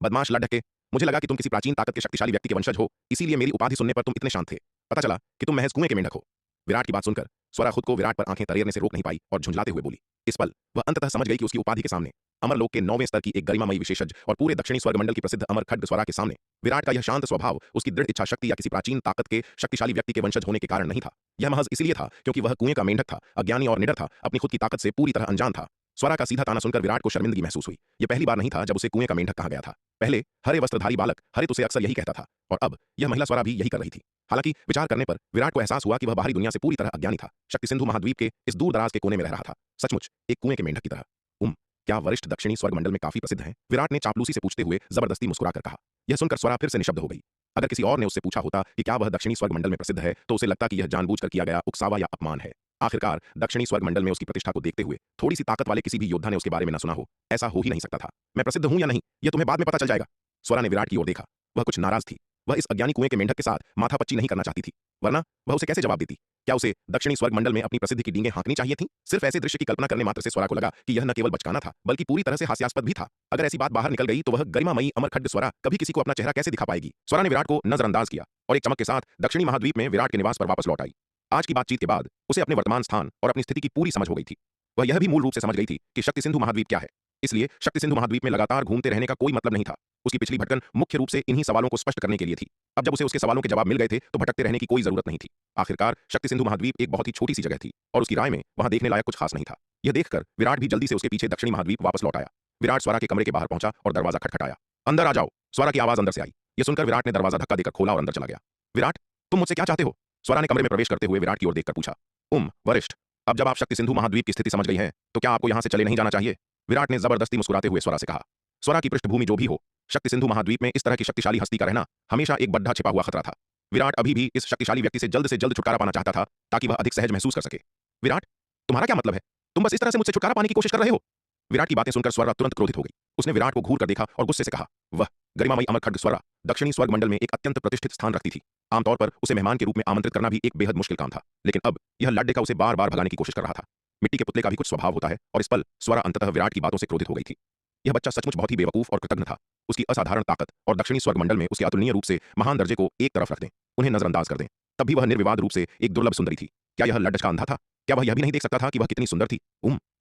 बदमाश लड़के, मुझे लगा कि तुम किसी प्राचीन ताकत के शक्तिशाली व्यक्ति के वंशज हो, इसीलिए मेरी उपाधि सुनने पर तुम इतने शांत थे। पता चला कि तुम महज कुएं के मेंढक हो। विराट की बात सुनकर स्वरा खुद को विराट पर आंखें तरेरने से रोक नहीं पाई और झुंझलाते हुए बोली। इस पल वह अंततः समझ गई कि उसकी उपाधि के सामने, अमरलोक के 9वें स्तर की एक गरिमामयी विशेषज्ञ और पूरे दक्षिणी स्वर्गमंडल की प्रसिद्ध अमर खड्ग स्वरा के सामने विराट का यह शांत स्वभाव उसकी दृढ़ इच्छा शक्ति या किसी प्राचीन ताकत के शक्तिशाली व्यक्ति के वंशज होने के कारण नहीं था। यह महज इसलिए था क्योंकि वह कुएं का मेंढक था, अज्ञानी और निडर था, अपनी खुद की ताकत से पूरी तरह अनजान था। स्वरा का सीधा ताना सुनकर विराट को शर्मिंदगी महसूस हुई। यह पहली बार नहीं था जब उसे कुएं का मेंढक कहा गया था। पहले हरे वस्त्रधारी बालक हरित उसे अक्सर यही कहता था, और अब यह महिला स्वरा भी यही कर रही थी। हालांकि विचार करने पर विराट को एहसास हुआ कि वह बाहरी दुनिया से पूरी तरह अज्ञानी था, शक्ति सिंधु महाद्वीप के इस दूर दराज के कोने में रह रहा था, सचमुच एक कुएं के मेंढक की तरह। क्या वरिष्ठ दक्षिणी स्वर्ग मंडल में काफी प्रसिद्ध हैं? विराट ने चापलूसी से पूछते हुए जबरदस्ती मुस्कुराकर कहा। यह सुनकर स्वरा फिर से निशब्द हो गई। अगर किसी और ने उससे पूछा होता कि क्या वह दक्षिणी स्वर्ग मंडल में प्रसिद्ध है, तो उसे लगता कि यह जानबूझकर किया गया उकसावा या अपमान है। आखिरकार दक्षिणी स्वर्ग मंडल में उसकी प्रतिष्ठा को देखते हुए थोड़ी सी ताकत वाले किसी भी योद्धा ने उसके बारे में न सुना हो, ऐसा हो ही नहीं सकता था। मैं प्रसिद्ध हूं या नहीं, यह तुम्हें बाद में पता चल जाएगा। स्वरा ने विराट की ओर देखा। वह कुछ नाराज थी। वह इस अज्ञानी कुएं के मेंढक के साथ माथापच्ची नहीं करना चाहती थी, वरना वह उसे कैसे जवाब देती? क्या उसे दक्षिणी स्वर्ग मंडल में अपनी प्रसिद्धि की डींगे हाँकनी चाहिए थी? सिर्फ ऐसे दृश्य की कल्पना करने मात्र से स्वरा को लगा कि यह न केवल बचकाना था, बल्कि पूरी तरह से हास्यास्पद भी था। अगर ऐसी बात बाहर निकल गई तो वह गरिमामयी अमर खड्ग स्वरा कभी किसी को अपना चेहरा कैसे दिखा पाएगी? स्वरा ने विराट को नजरअंदाज किया और एक चमक के साथ दक्षिणी महाद्वीप में विराट के निवास पर वापस लौट आई। आज की बातचीत के बाद उसे अपने वर्तमान स्थान और अपनी स्थिति की पूरी समझ हो गई थी। वह यह भी मूल रूप से समझ गई थी कि शक्ति सिंधु महाद्वीप क्या है। इसलिए शक्ति सिंधु महाद्वीप में लगातार घूमते रहने का कोई मतलब नहीं था। उसकी पिछली भटकन मुख्य रूप से इन्हीं सवालों को स्पष्ट करने के लिए थी। अब जब उसे उसके सवालों के जवाब मिल गए थे तो भटकते रहने की कोई जरूरत नहीं थी। आखिरकार शक्ति सिंधु महाद्वीप एक बहुत ही छोटी सी जगह थी और उसकी राय में वहां देखने लायक कुछ खास नहीं था। यह देखकर विराट भी जल्दी से उसके पीछे दक्षिणी महाद्वीप वापस लौट आया। विराट स्वरा के कमरे के बाहर पहुंचा और दरवाजा खटखटाया। अंदर आ जाओ, स्वरा की आवाज अंदर से आई। यह सुनकर विराट ने दरवाजा धक्का देकर खोला और अंदर चला गया। विराट, तुम मुझसे क्या चाहते हो? स्वरा ने कमरे में प्रवेश करते हुए विराट की ओर देखकर पूछा। वरिष्ठ, अब जब आप शक्ति सिंधु महाद्वीप की स्थिति समझ गई हैं, तो क्या आपको यहां से चले नहीं जाना चाहिए? विराट ने जबरदस्ती मुस्कुराते हुए स्वरा से कहा। स्वरा की पृष्ठभूमि जो भी हो, शक्ति सिंधु महाद्वीप में इस तरह की शक्तिशाली हस्ती का रहना हमेशा एक बड्ढा छिपा हुआ खतरा था। विराट अभी भी इस शक्तिशाली व्यक्ति से जल्द छुटकारा पाना चाहता था ताकि वह अधिक सहज महसूस कर सके। विराट, तुम्हारा क्या मतलब है? तुम बस इस तरह से मुझसे छुटकारा पाने की कोशिश कर रहे हो? विराट की बातें सुनकर स्वरा तुरंत क्रोधित हो गई। उसने विराट को घूर कर देखा और गुस्से से कहा, वह गरिमामयी अमर खड्ग स्वरा दक्षिणी स्वर्ग मंडल में एक अत्यंत प्रतिष्ठित स्थान रखती थी। आमतौर पर उसे मेहमान के रूप में आमंत्रित करना भी एक बेहद मुश्किल काम था, लेकिन अब यह लड्डे का उसे बार बार भगाने की कोशिश कर रहा था। मिट्टी के पुतले का भी कुछ स्वभाव होता है और इस पल स्वरा अंततः विराट की बातों से क्रोधित हो गई थी। यह बच्चा सचमुच बहुत ही बेवकूफ और कृतघ्न था। उसकी असाधारण ताकत और दक्षिणी स्वर्ग मंडल में उसके अतुलनीय रूप से महान दर्जे को एक तरफ रख दें, उन्हें नजरअंदाज कर दें, तब भी वह निर्विवाद रूप से एक दुर्लभ सुंदरी थी। क्या यह लड्डच का अंधा था? क्या वह यह भी नहीं देख सकता था कि वह कितनी सुंदर थी?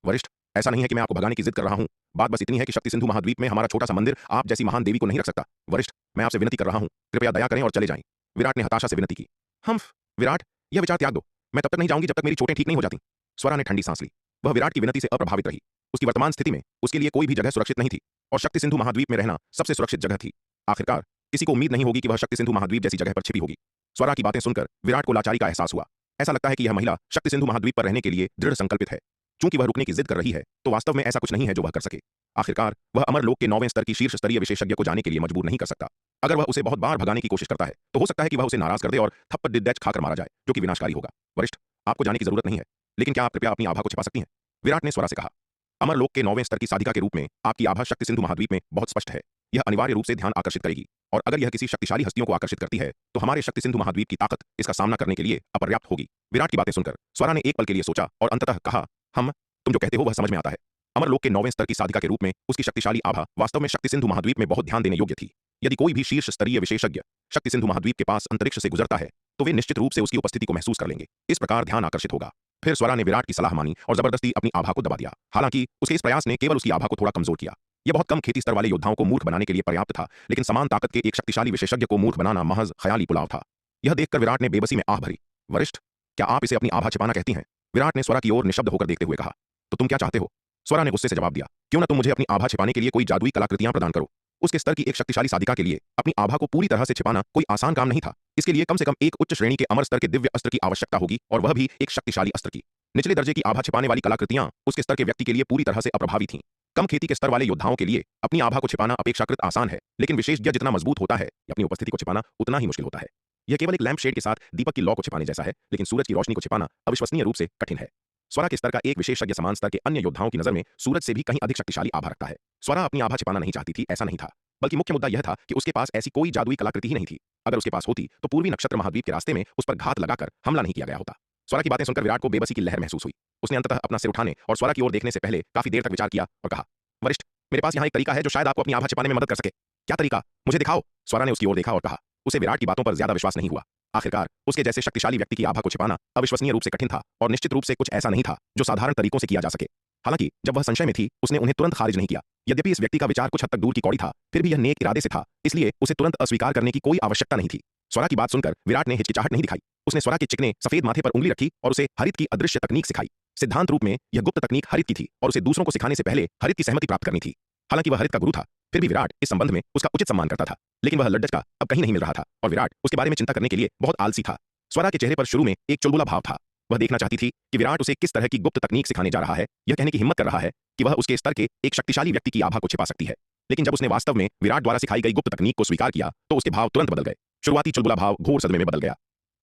वरिष्ठ, ऐसा नहीं है कि मैं आपको भगाने की जिद कर रहा हूं। बात बस इतनी है कि शक्ति सिंधु महाद्वीप में हमारा छोटा सा मंदिर आप जैसी महान देवी को नहीं रख सकता। वरिष्ठ, मैं आपसे विनती कर रहा हूं, कृपया दया करें और चले जाएं। विराट ने हताशा से विनती की। विराट, यह विचार त्याग दो। मैं तब तक नहीं जाऊंगी जब तक मेरी चोटें ठीक नहीं हो जाती। स्वरा ने ठंडी सांस ली। वह विराट की विनती से अप्रभावित रही। उसकी वर्तमान स्थिति में उसके लिए कोई भी जगह सुरक्षित नहीं थी और शक्ति सिंधु महाद्वीप में रहना सबसे सुरक्षित जगह थी। आखिरकार किसी को उम्मीद नहीं होगी कि वह शक्ति सिंधु महाद्वीप जैसी जगह पर छिपी होगी। स्वरा की बातें सुनकर विराट को लाचारी का एहसास हुआ। ऐसा लगता है कि यह महिला शक्ति सिंधु महाद्वीप पर रहने के लिए दृढ़ संकल्पित है। चूंकि वह रुकने की जिद कर रही है तो वास्तव में ऐसा कुछ नहीं है जो वह कर सके। आखिरकार वह अमरलोक के 9वें स्तर की शीर्ष स्तरीय विशेषज्ञ को जाने के लिए मजबूर नहीं कर सकता। अगर वह उसे बहुत बार भगाने की कोशिश करता है तो हो सकता है कि वह उसे नाराज कर दे और थप्पड़ डिड्डैच खाकर मारा जाए, जो कि विनाशकारी होगा। वरिष्ठ, आपको जाने की जरूरत नहीं है, लेकिन क्या आप कृपया अपनी आभा को छिपा सकती हैं? विराट ने स्वरा से कहा। अमरलोक के 9वें स्तर की साधिका के रूप में आपकी आभा शक्ति सिंधु महाद्वीप में बहुत स्पष्ट है। यह अनिवार्य रूप से ध्यान आकर्षित करेगी और अगर यह किसी शक्तिशाली हस्तियों को आकर्षित करती है तो हमारे शक्ति सिंधु महाद्वीप की ताकत इसका सामना करने के लिए अपर्याप्त होगी। विराट की बातें सुनकर स्वरा ने एक पल के लिए सोचा और अंततः कहा, तुम जो कहते हो वह समझ में आता है। अमरलोक के 9वें स्तर की साधिका के रूप में उसकी शक्तिशाली आभा वास्तव में शक्ति सिंधु महाद्वीप में बहुत ध्यान देने योग्य थी। यदि कोई भी शीर्ष स्तरीय विशेषज्ञ शक्ति सिंधु महाद्वीप के पास अंतरिक्ष से गुजरता है तो वे निश्चित रूप से उसकी उपस्थिति को महसूस कर लेंगे। इस प्रकार ध्यान आकर्षित होगा। फिर स्वरा ने विराट की सलाह मानी और जबरदस्ती अपनी आभा को दबा दिया। हालांकि उसके इस प्रयास ने केवल उसकी आभा को थोड़ा कमजोर किया। यह बहुत कम खेती स्तर वाले योद्धाओं को मूर्ख बनाने के लिए पर्याप्त था, लेकिन समान ताकत के एक शक्तिशाली विशेषज्ञ को मूर्ख बनाना महज ख्याली पुलाव था। यह देखकर विराट ने बेबसी में आह भरी। वरिष्ठ, क्या आप इसे अपनी आभा छिपाना कहती हैं? विराट ने स्वरा की ओर निशब्द होकर देखते हुए कहा। तो तुम क्या चाहते हो? स्वरा ने गुस्से से जवाब दिया। क्यों न तुम मुझे अपनी आभा छिपाने के लिए कोई जादुई कलाकृतियां प्रदान करो। उसके स्तर की एक शक्तिशाली साधिका के लिए अपनी आभा को पूरी तरह से छिपाना कोई आसान काम नहीं था। इसके लिए कम से कम एक उच्च श्रेणी के अमर स्तर के दिव्य अस्त्र की आवश्यकता होगी और वह भी एक शक्तिशाली अस्त्र की। निचले दर्जे की आभा छिपाने वाली कलाकृतियां उसके स्तर के व्यक्ति के लिए पूरी तरह से अप्रभावी थीं। कम खेती के स्तर वाले योद्धाओं के लिए अपनी आभा को छिपाना अपेक्षाकृत आसान है, लेकिन विशेषज्ञ जितना मजबूत होता है अपनी उपस्थिति को छिपाना उतना ही मुश्किल होता है। यह केवल एक लैंप शेड के साथ दीपक की लौ को छिपाने जैसा है, लेकिन सूरज की रोशनी को छिपाना अविश्वसनीय रूप से कठिन है। स्वरा के स्तर का एक विशेषज्ञ समान स्तर के अन्य योद्धाओं की नजर में सूरज से भी कहीं अधिक शक्तिशाली आभा रखता है। स्वरा अपनी आभा छिपाना नहीं चाहती थी, ऐसा नहीं था, बल्कि मुख्य मुद्दा यह था कि उसके पास ऐसी कोई जादुई कलाकृति ही नहीं थी। अगर उसके पास होती तो पूर्वी नक्षत्र महाद्वीप के रास्ते में उस पर घात लगाकर हमला नहीं किया गया होता। स्वरा की बातें सुनकर विराट को बेबसी की लहर महसूस हुई। उसने अंततः अपना सिर उठाने और स्वरा की ओर देखने से पहले काफी देर तक विचार किया और कहा, वरिष्ठ, मेरे पास यहाँ एक तरीका है जो शायद आपको अपनी आभा छिपाने में मदद कर सके। क्या तरीका? मुझे दिखाओ। स्वरा ने उसकी ओर देखा और कहा। उसे विराट की बातों पर ज्यादा विश्वास नहीं हुआ। आखिरकार उसके जैसे शक्तिशाली व्यक्ति की आभा को छिपाना अविश्वसनीय रूप से कठिन था और निश्चित रूप से कुछ ऐसा नहीं था जो साधारण तरीकों से किया जा सके। हालांकि जब वह संशय में थी उसने उन्हें तुरंत खारिज नहीं किया। यद्यपि इस व्यक्ति का विचार कुछ हद तक दूर की कौड़ी था, फिर भी यह नेक इरादे से था, इसलिए उसे तुरंत अस्वीकार करने की कोई आवश्यकता नहीं थी। स्वरा की बात सुनकर विराट ने हिचकिचाहट नहीं दिखाई। उसने स्वरा के चिकने सफेद माथे पर उंगली रखी और उसे हरित की अदृश्य तकनीक सिखाई। सिद्धांत रूप में यह गुप्त तकनीक हरित की थी और उसे दूसरों को सिखाने से पहले हरित की सहमति प्राप्त करनी थी। हालांकि वह हरित का गुरु था, फिर भी विराट इस संबंध में उसका उचित सम्मान करता था। लेकिन वह लड्डच का अब कहीं नहीं मिल रहा था और विराट उसके बारे में चिंता करने के लिए बहुत आलसी था। स्वरा के चेहरे पर शुरू में एक चुलबुला भाव था। वह देखना चाहती थी कि विराट उसे किस तरह की गुप्त तकनीक सिखाने जा रहा है। यह कहने की हिम्मत कर रहा है कि वह उसके स्तर के एक शक्तिशाली व्यक्ति की आभा को छिपा सकती है। लेकिन जब उसने वास्तव में विराट द्वारा सिखाई गई गुप्त तकनीक को स्वीकार किया तो उसके भाव तुरंत बदल गए। शुरुआती चुलबुला भाव घोर सदमे में बदल गया।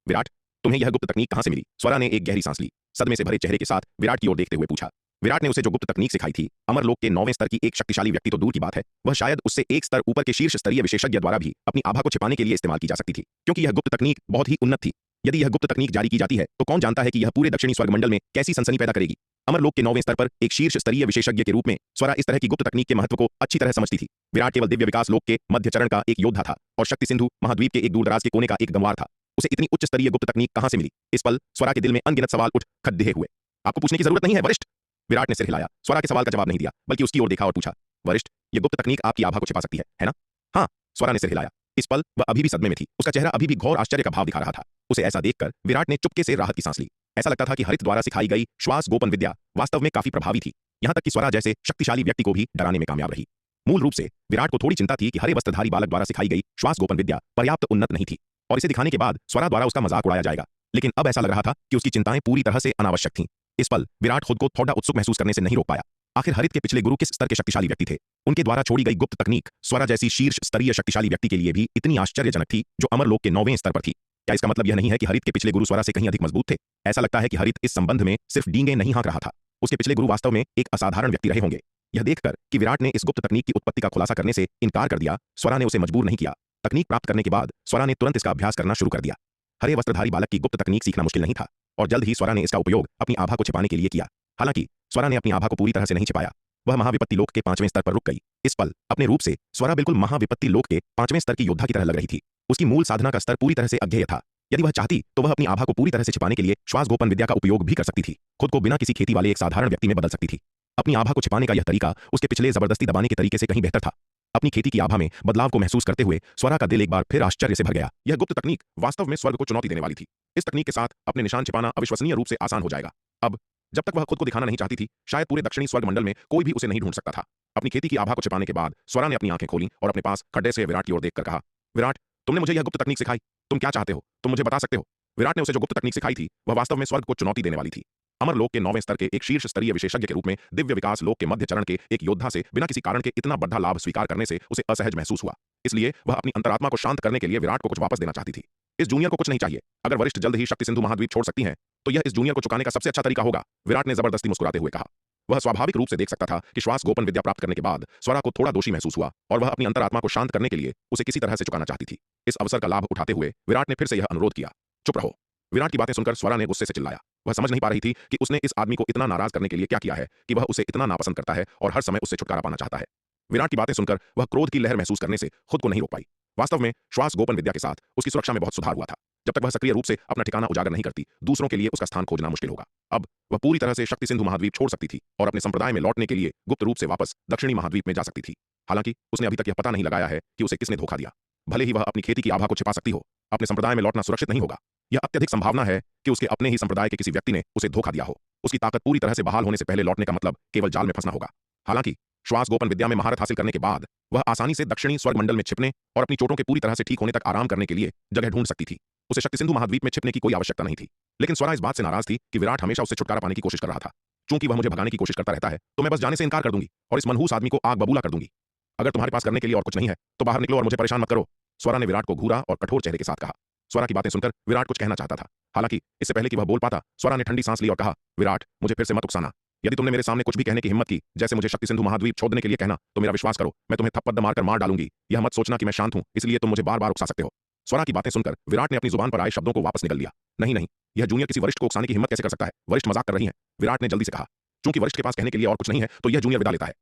विराट, तुम्हें यह गुप्त तकनीक कहां से मिली? स्वरा ने एक गहरी सांस ली। सदमे से भरे चेहरे के साथ विराट की ओर देखते हुए पूछा। विराट ने उसे जो गुप्त तकनीक सिखाई थी, अमरलोक के 9वें स्तर की एक शक्तिशाली व्यक्ति तो दूर की बात है, वह शायद उससे एक स्तर ऊपर के शीर्ष स्तरीय विशेषज्ञ द्वारा भी अपनी आभा को छिपाने के लिए इस्तेमाल की जा सकती थी, क्योंकि यह गुप्त तकनीक बहुत ही उन्नत थी। यदि यह गुप्त तकनीक जारी की जाती है तो कौन जानता है कि यह पूरे दक्षिणी स्वर्ग मंडल में कैसी सनसनी पैदा करेगी। अमरलोक के 9वें स्तर पर एक शीर्ष स्तरीय विशेषज्ञ के रूप में स्वरा इस तरह की गुप्त तकनीक के महत्व को अच्छी तरह समझती थी। विराट केवल दिव्य विकास लोक के मध्य चरण का एक योद्धा था और शक्ति सिंधु महाद्वीप के एक दूरदराज के कोने का एक गंवार था। उसे इतनी उच्च स्तरीय गुप्त तकनीक कहां से मिली? इस पल स्वरा के दिल में अनगिनत सवाल उठ खड़े हुए। आपको पूछने की जरूरत नहीं है वरिष्ठ। विराट ने सिर हिलाया। स्वरा के सवाल का जवाब नहीं दिया, बल्कि उसकी ओर देखा और पूछा, वरिष्ठ, यह गुप्त तकनीक आपकी आभा को छिपा सकती है ना? हाँ, स्वरा ने सिर हिलाया। इस पल वह अभी भी सदमे में थी। उसका चेहरा अभी भी घोर आश्चर्य का भाव दिखा रहा था। उसे ऐसा देखकर विराट ने चुपके से राहत की सांस ली। ऐसा लगता था कि हरित द्वारा सिखाई गई श्वास गोपन विद्या वास्तव में काफी प्रभावी थी, यहां तक कि स्वरा जैसे शक्तिशाली व्यक्ति को भी डराने में कामयाब रही। मूल रूप से विराट को थोड़ी चिंता थी कि हरे वस्त्रधारी बालक द्वारा सिखाई गई श्वास गोपन विद्या पर्याप्त उन्नत नहीं थी और इसे दिखाने के बाद स्वरा द्वारा उसका मजाक उड़ाया जाएगा। लेकिन अब ऐसा लग रहा था कि उसकी चिंताएं पूरी तरह से अनावश्यक थीं। इस पल विराट खुद को थोड़ा उत्सुक महसूस करने से नहीं रोक पाया। आखिर हरित के पिछले गुरु किस स्तर के शक्तिशाली व्यक्ति थे? उनके द्वारा छोड़ी गई गुप्त तकनीक स्वरा जैसी शीर्ष स्तरीय शक्तिशाली व्यक्ति के लिए भी इतनी आश्चर्यजनक थी, जो अमरलोक के 9वें स्तर पर थी। क्या इसका मतलब यह नहीं है कि हरित के पिछले गुरु स्वरा से कहीं अधिक मजबूत थे? ऐसा लगता है कि हरित इस संबंध में सिर्फ डींगे नहीं हाँक रहा था। उसके पिछले गुरु वास्तव में एक असाधारण व्यक्ति रहे होंगे। यह देखकर कि विराट ने इस गुप्त तकनीक की उत्पत्ति का खुलासा करने से इनकार कर दिया, स्वरा ने उसे मजबूर नहीं किया। तकनीक प्राप्त करने के बाद स्वरा ने तुरंत इसका अभ्यास करना शुरू कर दिया। हरे वस्त्रधारी बालक की गुप्त तकनीक सीखना मुश्किल नहीं था और जल्द ही स्वरा ने इसका उपयोग अपनी आभा को छिपाने के लिए किया। हालांकि स्वरा ने अपनी आभा को पूरी तरह से नहीं छिपाया। वह महाविपत्ति लोक के 5वें स्तर पर रुक गई। इस पल अपने रूप से स्वरा बिल्कुल महाविपत्ति लोक के 5वें स्तर की योद्धा की तरह लग रही थी। उसकी मूल साधना का स्तर पूरी तरह से अज्ञेय था। यदि वह चाहती तो वह अपनी आभा को पूरी तरह से छिपाने के लिए श्वास गोपन विद्या का उपयोग भी कर सकती थी। खुद को बिना किसी खेती वाले एक साधारण व्यक्ति में बदल सकती थी। अपनी आभा को छिपाने का यह तरीका उसके पिछले जबरदस्ती दबाने के तरीके से कहीं बेहतर था। अपनी खेती की आभा में बदलाव को महसूस करते हुए स्वरा का दिल एक बार फिर आश्चर्य से भर गया। यह गुप्त तकनीक वास्तव में स्वर्ग को चुनौती देने वाली थी। इस तकनीक के साथ अपने निशान छिपाना अविश्वसनीय रूप से आसान हो जाएगा। अब जब तक वह खुद को दिखाना नहीं चाहती थी, शायद पूरे दक्षिणी स्वर्ग मंडल में कोई भी उसे नहीं ढूंढ सकता था। अपनी खेती की आभा को छिपाने के बाद स्वरा ने अपनी आंखें खोली और अपने पास खड्डे से विराट की ओर देखकर कहा, विराट, तुमने मुझे यह गुप्त तकनीक सिखाई, तुम क्या चाहते हो, तुम मुझे बता सकते हो। विराट ने उसे जो गुप्त तकनीक सिखाई थी वह वास्तव में स्वर्ग को चुनौती देने वाली थी। अमर लोक के 9वें स्तर के एक शीर्ष स्तरीय विशेषज्ञ के रूप में दिव्य विकास लोक के मध्य चरण के एक योद्धा से बिना किसी कारण के इतना बड़ा लाभ स्वीकार करने से उसे असहज महसूस हुआ। इसलिए वह अपनी अंतरात्मा को शांत करने के लिए विराट को कुछ वापस देना चाहती थी। इस जूनियर को कुछ नहीं चाहिए। अगर वरिष्ठ जल्द ही शक्ति सिंधु महाद्वीप छोड़ सकती हैं तो यह इस जूनियर को चुकाने का सबसे अच्छा तरीका होगा, विराट ने जबरदस्ती मुस्कुराते हुए कहा। वह स्वाभाविक रूप से देख सकता था कि श्वास गोपन विद्या प्राप्त करने के बाद स्वरा को थोड़ा दोषी महसूस हुआ और वह अपनी अंतरात्मा को शांत करने के लिए उसे किसी तरह से चुकाना चाहती थी। इस अवसर का लाभ उठाते हुए विराट ने फिर से यह अनुरोध किया, चुप रहो। विराट की बातें सुनकर स्वरा ने गुस्से से चिल्लाया। वह समझ नहीं पा रही थी कि उसने इस आदमी को इतना नाराज करने के लिए क्या किया है कि वह उसे इतना नापसंद करता है और हर समय उससे छुटकारा पाना चाहता है। विराट की बातें सुनकर वह क्रोध की लहर महसूस करने से खुद को नहीं रोक पाई। वास्तव में श्वास गोपन विद्या के साथ उसकी सुरक्षा में बहुत सुधार हुआ था। जब तक वह सक्रिय रूप से अपना ठिकाना उजागर नहीं करती, दूसरों के लिए उसका स्थान खोजना मुश्किल होगा। अब वह पूरी तरह से शक्ति सिंधु महाद्वीप छोड़ सकती थी और अपने संप्रदाय में लौटने के लिए गुप्त रूप से वापस दक्षिणी महाद्वीप में जा सकती थी। हालांकि उसने अभी तक यह पता नहीं लगाया है कि उसे किसने धोखा दिया। भले ही वह अपनी खेती की आभा को छिपा सकती हो, अपने संप्रदाय में लौटना सुरक्षित नहीं होगा। यह अत्यधिक संभावना है कि उसके अपने ही संप्रदाय के किसी व्यक्ति ने उसे धोखा दिया हो। उसकी ताकत पूरी तरह से बहाल होने से पहले लौटने का मतलब केवल जाल में फंसना होगा। हालांकि श्वास गोपन विद्या में महारत हासिल करने के बाद वह आसानी से दक्षिणी स्वर्ग मंडल में छिपने और अपनी चोटों के पूरी तरह से ठीक होने तक आराम करने के लिए जगह ढूंढ सकती थी। उसे शक्ति सिंधु महाद्वीप में छिपने की कोई आवश्यकता नहीं थी। लेकिन स्वरा इस बात से नाराज थी कि विराट हमेशा उससे छुटकारा पाने की कोशिश कर रहा था। चूंकि वह मुझे भगाने की कोशिश करता रहता है तो मैं बस जाने से इनकार कर दूंगी और इस मनहूस आदमी को आग बबूला कर दूंगी। अगर तुम्हारे पास करने के लिए और कुछ नहीं है तो बाहर निकलो और मुझे परेशान मत करो, स्वरा ने विराट को घूरा और कठोर चेहरे के साथ कहा। स्वरा की बातें सुनकर विराट कुछ कहना चाहता था। हालांकि इससे पहले कि वह बोल पाता, स्वरा ने ठंडी सांस ली और कहा, विराट, मुझे फिर से मत उकसाना। यदि तुमने मेरे सामने कुछ भी कहने की हिम्मत की, जैसे मुझे शक्ति सिंधु महाद्वीप छोड़ने के लिए कहना, तो मेरा विश्वास करो, मैं तुम्हें थप्पड़ मारकर मार डालूंगी। यह मत सोचना कि मैं शांत हूं इसलिए तुम मुझे बार बार उकसा सकते हो। स्वरा की बातें सुनकर विराट ने अपनी जुबान पर आए शब्दों को वापस निकल लिया। नहीं नहीं, यह जूनियर किसी वरिष्ठ को उकसाने की हिम्मत कैसे कर सकता है? वरिष्ठ मजाक कर रही है, विराट ने जल्दी से कहा। चूंकि वरिष्ठ के पास कहने के लिए और कुछ नहीं है तो यह जूनियर विदा लेता है।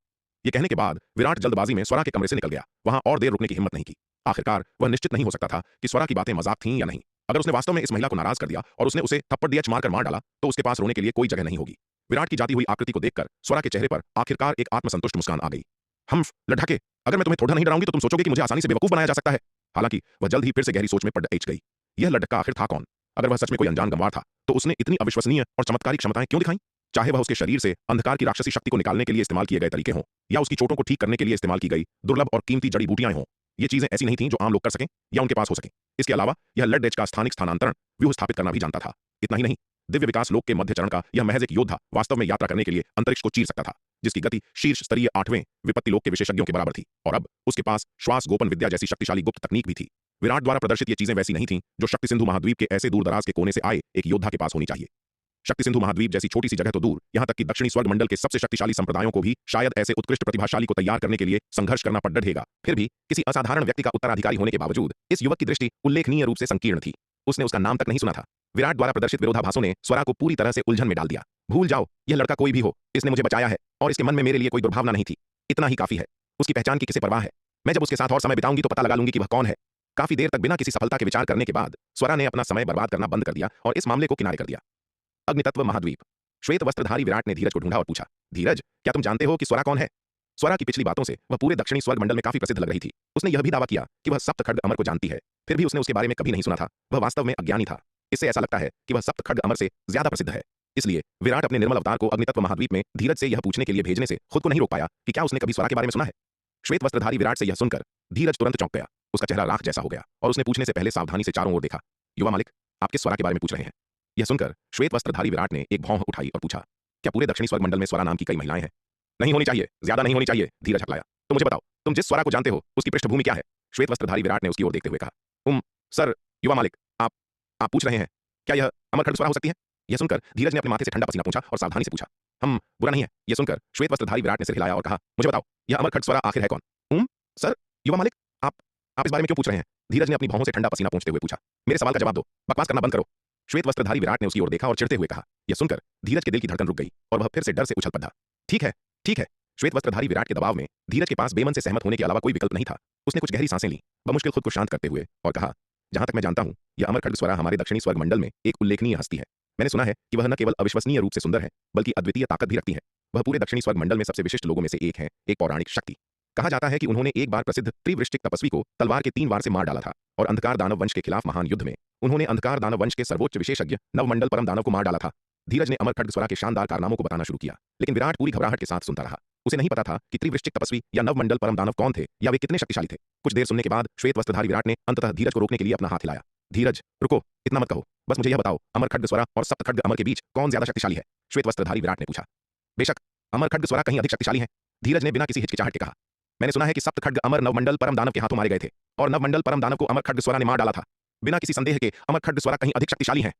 यह कहने के बाद विराट जल्दबाजी में स्वरा के कमरे से निकल गया। वहां और देर रुकने की हिम्मत नहीं की। आखिरकार वह निश्चित नहीं हो सकता था कि स्वरा की बातें मजाक थीं या नहीं। अगर उसने वास्तव में इस महिला को नाराज कर दिया और उसने उसे थप्पड़ डीएच मारकर मार डाला तो उसके पास रोने के लिए कोई जगह नहीं होगी। विराट की जाती हुई आकृति को देखकर स्वरा के चेहरे पर आखिरकार एक आत्मसंतुष्ट मुस्कान आ गई। हम लड़के, अगर मैं तुम्हें थोड़ा नहीं डराऊंगी तो तुम सोचोगे कि मुझे आसानी से बेवकूफ बनाया जा सकता है। हालांकि वह जल्द ही फिर से गहरी सोच में पड़ गई। यह लड़का आखिर था कौन? अगर वह सच में कोई अनजान गंवार था तो उसने इतनी अविश्वसनीय और चमत्कारी क्षमताएं क्यों दिखाई? चाहे वह उसके शरीर से अंधकार की राक्षसी शक्ति को निकालने के लिए इस्तेमाल किए गए तरीके हों या उसकी चोटों को ठीक करने के लिए इस्तेमाल की गई दुर्लभ और कीमती जड़ी बूटियां हों, ये चीजें ऐसी नहीं थीं जो आम लोग कर सकें या उनके पास हो सकें। इसके अलावा यह लड एज का स्थानिक स्थानांतरण व्यूह स्थापित करना भी जानता था। इतना ही नहीं, दिव्य विकास लोक के मध्य चरण का यह महज एक योद्धा वास्तव में यात्रा करने के लिए अंतरिक्ष को चीर सकता था, जिसकी गति शीर्ष स्तरीय 8वें विपत्ति लोक के विशेषज्ञों के बराबर थी। और अब उसके पास श्वास गोपन विद्या जैसी शक्तिशाली गुप्त तकनीक भी थी। विराट द्वारा प्रदर्शित ये चीजें वैसी नहीं थीं जो शक्ति सिंधु महाद्वीप के ऐसे दूर दराज के कोने से आए एक योद्धा के पास होनी चाहिए। शक्ति सिंधु महाद्वीप जैसी छोटी सी जगह तो दूर, यहां तक कि दक्षिणी स्वर्ग मंडल के सबसे शक्तिशाली संप्रदायों को भी शायद ऐसे उत्कृष्ट प्रतिभाशाली को तैयार करने के लिए संघर्ष करना पड़ डरेगा। फिर भी किसी असाधारण व्यक्ति का उत्तराधिकारी होने के बावजूद इस युवक की दृष्टि उल्लेखनीय रूप से संकीर्ण थी। उसने उसका नाम तक नहीं सुना था। विराट द्वारा प्रदर्शित विरोधाभासों ने स्वरा को पूरी तरह से उलझन में डाल दिया। भूल जाओ, यह लड़का कोई भी हो, इसने मुझे बचाया है और इसके मन में मेरे लिए कोई दुर्भावना नहीं थी। इतना ही काफी है। उसकी पहचान की किसे परवाह है? मैं जब उसके साथ और समय बिताऊंगी तो पता लगा लूंगी कि वह कौन है। काफी देर तक बिना किसी सफलता के विचार करने के बाद स्वरा ने अपना समय बर्बाद करना बंद कर दिया और इस मामले को किनारे कर दिया। अग्नितत्व महाद्वीप। श्वेत वस्त्रधारी विराट ने धीरज को ढूंढा और पूछा, धीरज, क्या तुम जानते हो कि स्वरा कौन है? स्वरा की पिछली बातों से वह पूरे दक्षिणी स्वर्ग मंडल में काफी प्रसिद्ध लग रही थी। उसने यह भी दावा किया कि वह सप्त खड्ग अमर को जानती है। फिर भी उसने उसके बारे में कभी नहीं सुना था। वह वास्तव में अज्ञानी था। इससे ऐसा लगता है कि वह सप्त खड्ग अमर से ज्यादा प्रसिद्ध है। इसलिए विराट अपने निर्मल अवतार को अग्नितत्व महाद्वीप में धीरज से यह पूछने के लिए भेजने से खुद को नहीं रोक पाया कि क्या उसने कभी स्वरा के बारे में सुना है। श्वेत वस्त्रधारी विराट से यह सुनकर धीरज तुरंत चौंक गया। उसका चेहरा राख जैसा हो गया और उसने पूछने से पहले सावधानी से चारों ओर देखा। युवा मालिक, आप किस स्वरा के बारे में पूछ रहे हैं? यह सुनकर श्वेत वस्त्रधारी विराट ने एक भौं उठाई और पूछा, क्या पूरे दक्षिणी स्वर्ग मंडल में स्वरा नाम की कई महिलाएं हैं? नहीं होनी चाहिए, ज्यादा नहीं होनी चाहिए, धीरज हकलाया। तो मुझे बताओ, तुम जिस स्वरा को जानते हो उसकी पृष्ठभूमि क्या है? श्वेत वस्त्रधारी विराट ने उसकी ओर देखते हुए कहा। सर, युवा मालिक, आप पूछ रहे हैं क्या यह अमरखंड स्वरा हो सकती है? यह सुनकर धीरज ने अपने माथे से ठंडा पसीना पूछा और सावधानी से पूछा। बुरा नहीं है। यह सुनकर श्वेत वस्त्रधारी विराट ने सिर हिलाया और कहा, मुझे बताओ, यह अमरखंड स्वरा आखिर है कौन? सर, युवा मालिक, आप इस बारे में क्यों पूछ रहे हैं? धीरज ने अपनी भौहों से ठंडा पसीना पोंछते हुए पूछा। मेरे सवाल का जवाब दो, बकवास करना बंद करो। श्वेत वस्त्रधारी विराट ने उसकी ओर देखा और चिढ़ते हुए कहा। यह सुनकर धीरज के दिल की धड़कन रुक गई और वह फिर से डर से उछल पड़ा। ठीक है, ठीक है। श्वेत वस्त्रधारी विराट के दबाव में धीरज के पास बेमन से सहमत होने के अलावा कोई विकल्प नहीं था। उसने कुछ गहरी सांसें ली, बमुश्किल खुद को शांत करते हुए, और कहा, जहां तक मैं जानता हूं, यह अमर खड्गस्वरा हमारे दक्षिणी स्वर्ग मंडल में एक उल्लेखनीय हस्ती है। मैंने सुना है कि वह न केवल अविश्वसनीय रूप से सुंदर है, बल्कि अद्वितीय ताकत भी रखती है। वह पूरे दक्षिणी स्वर्ग मंडल में सबसे विशिष्ट लोगों में से एक है, एक पौराणिक शक्ति। कहा जाता है कि उन्होंने एक बार प्रसिद्ध त्रिवृश्चिक तपस्वी को तलवार के 3 वार से मार डाला था, और अंधकार दानव वंश के खिलाफ महान युद्ध में उन्होंने अंधकार दानव वंश के सर्वोच्च विशेषज्ञ नवमंडल परम दानव को मार डाला था। धीरज ने अमर खड्गस्वरा के शानदार कारनामों को बताना शुरू किया, लेकिन विराट पूरी घबराहट के साथ सुनता रहा। उसे नहीं पता था कि त्रिवृश्चिक तपस्वी या नवमंडल परम दानव कौन थे या वे कितने शक्तिशाली थे। कुछ देर सुनने के बाद श्वेत वस्त्रधारी विराट ने अंततः धीरज को रोकने के लिए अपना हाथ हिलाया। धीरज, रुको, इतना मत कहो, बस मुझे यह बताओ, अमर खड्गस्वरा और सप्त खड्ग अमर के बीच कौन ज्यादा शक्तिशाली है? श्वेत वस्त्रधारी विराट ने पूछा। बेशक, अमर खड्गस्वरा कहीं अधिक शक्तिशाली है, धीरज ने बिना किसी हिचकिचाहट के कहा। मैंने सुना है कि सप्त खड्ग अमर नवमंडल परम दानव के हाथों मारे गए थे, और नवमंडल परम दानव को अमर खड्गस्वरा ने मार डाला था। बिना किसी संदेह के अमर खड्गस्वरा कहीं अधिक शक्तिशाली है।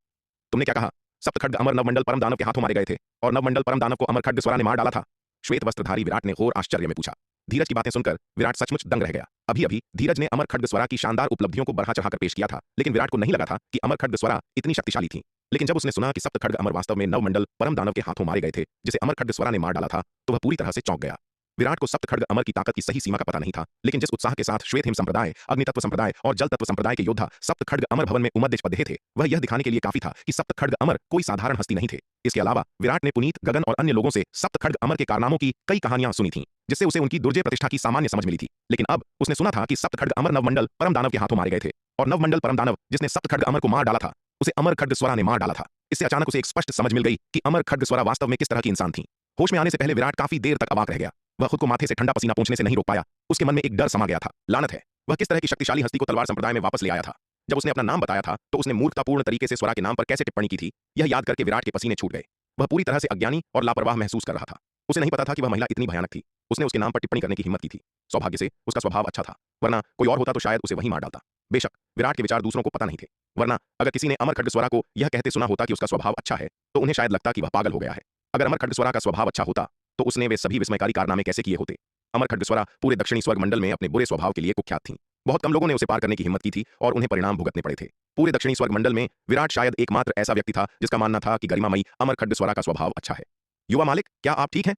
तुमने क्या कहा? सप्त खड्ग अमर नवमंडल परम दानव के हाथों मारे गए थे, और नवमंडल परम दानव को अमर खड्गस्वरा ने मार डाला था। श्वेत वस्त्रधारी विराट ने घोर आश्चर्य में पूछा। धीरज की बातें सुनकर विराट सचमुच दंग रह गया। अभी अभी धीरज ने अमर खड्गस्वरा की शानदार उपलब्धियों को बढ़ा चढ़ाकर पेश किया था, लेकिन विराट को नहीं लगा था कि अमर खड्गस्वरा इतनी शक्तिशाली थी। लेकिन जब उसने सुना कि सप्त खड्ग अमर वास्तव में नवमंडल परम दानव के हाथों मारे गए थे, जिसे अमर खड्गस्वरा ने मार डाला था, तो वह पूरी तरह से चौंक गया। विराट को सप्त खड्ग अमर की ताकत की सही सीमा का पता नहीं था, लेकिन जिस उत्साह के साथ श्वेत हिम संप्रदाय, अग्नितत्व संप्रदाय और जल तत्व संप्रदाय के योद्धा सप्त खड्ग अमर भवन में उमद्देश बंधे थे, वह यह दिखाने के लिए काफी था कि सप्त खड्ग अमर कोई साधारण हस्ती नहीं थे। इसके अलावा विराट ने पुनीत, गगन और अन्य लोगों से सप्त खड्ग अमर के कारनामों की कई कहानियां सुनी थीं, जिससे उसे उनकी दुर्जय प्रतिष्ठा की सामान्य समझ मिली थी। लेकिन अब उसने सुना था कि सप्त खड्ग अमर नवमंडल परम दानव के हाथों मारे गए थे, और नवमंडल परम दानव जिसने सप्त खड्ग अमर को मार डाला था, उसे अमर खड्गस्वरा ने मार डाला था। इससे अचानक उसे एक स्पष्ट समझ मिल गई कि अमर खड्गस्वरा वास्तव में किस तरह की इंसान थी। होश में आने से पहले विराट काफी देर तक अवाक रह गया। वह खुद को माथे से ठंडा पसीना पोंछने से नहीं रोक पाया। उसके मन में एक डर समा गया था। लानत है, वह किस तरह की शक्तिशाली हस्ती को तलवार संप्रदाय में वापस ले आया था। जब उसने अपना नाम बताया था तो उसने मूर्खतापूर्ण तरीके से स्वरा के नाम पर कैसे टिप्पणी की थी, यह याद करके विराट के पसीने छूट गए। वह पूरी तरह से अज्ञानी और लापरवाह महसूस कर रहा था। उसे नहीं पता था कि वह महिला इतनी भयानक थी। उसने उसके नाम पर टिप्पणी करने की हिम्मत की थी। सौभाग्य से उसका स्वभाव अच्छा था, वरना कोई और होता तो शायद उसे वहीं मार डालता। बेशक विराट के विचार दूसरों को पता नहीं थे, वरना अगर किसी ने अमर खड्गस्वरा को यह कहते सुना होता कि उसका स्वभाव अच्छा है, तो उन्हें शायद लगता कि वह पागल हो गया है। अगर अमर खड्गस्वरा का स्वभाव अच्छा होता तो उसने वे सभी विस्मयकारी कारनामे कैसे किए होते। अमर खड्गस्वरा पूरे दक्षिणी स्वर्ग मंडल में अपने बुरे स्वभाव के लिए कुख्यात थी। बहुत कम लोगों ने उसे पार करने की हिम्मत की थी और उन्हें परिणाम भुगतने पड़े थे। पूरे दक्षिणी स्वर्ग मंडल में विराट शायद एकमात्र ऐसा व्यक्ति था जिसका मानना था कि गरिमामयी अमर खड्गस्वरा का स्वभाव अच्छा है। युवा मालिक, क्या आप ठीक हैं?